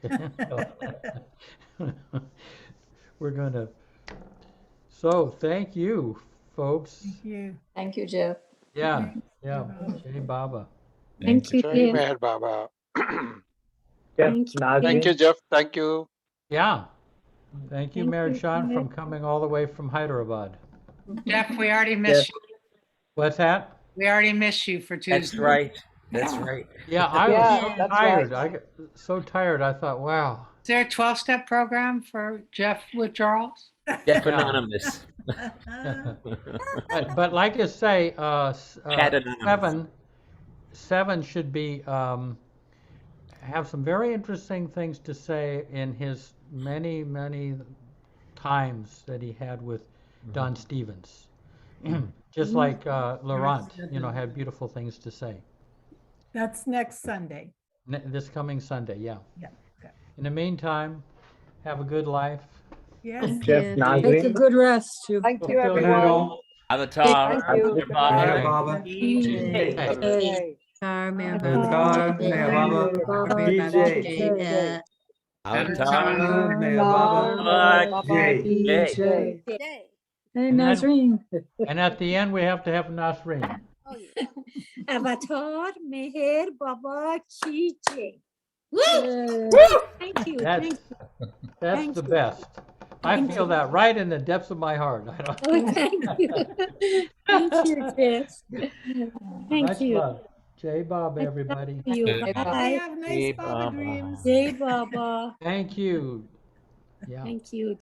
We're going to. So thank you, folks. Thank you. Thank you, Jeff. Yeah. Jai Baba. Thank you. Jai Meher Baba. Yes, Thank you, Jeff. Thank you. Yeah. Thank you, Mayor Chan, from coming all the way from Hyderabad. Jeff, we already missed you. What's that? We already missed you for Tuesday. That's right. That's right. Yeah, I was so tired. I got so tired. I thought, wow. Is there a 12-step program for Jeff withdrawals? Jeff Anonymous. But like I say, Chat anonymous. seven should be have some very interesting things to say in his many times that he had with Don Stevens. Just like Laurent, had beautiful things to say. That's next Sunday. This coming Sunday, yeah. Yeah. Okay. In the meantime, have a good life. Yes. Jeff, Take a good rest too. Thank you, Good night, everyone. all. Avatar, Thank you. Baba, DJ. Hey. Avatar, Meher Baba, DJ. Avatar, Meher Baba, Jay. Hey, And then- Nazreen. And at the end, we have to have Nasreen. Oh, yeah. Avatar Meher Baba Chi. Thank you. That's Thank the you. best. I Thank feel you. that right in the depths of my heart. I don't- Oh, thank you. Thank you, Jeff. Thank Much you. love. Jai Baba, everybody. You. Jai Baba. Bye. Have nice Jai Baba Baba. dreams. Jai Baba. Thank you. Yeah. Thank you.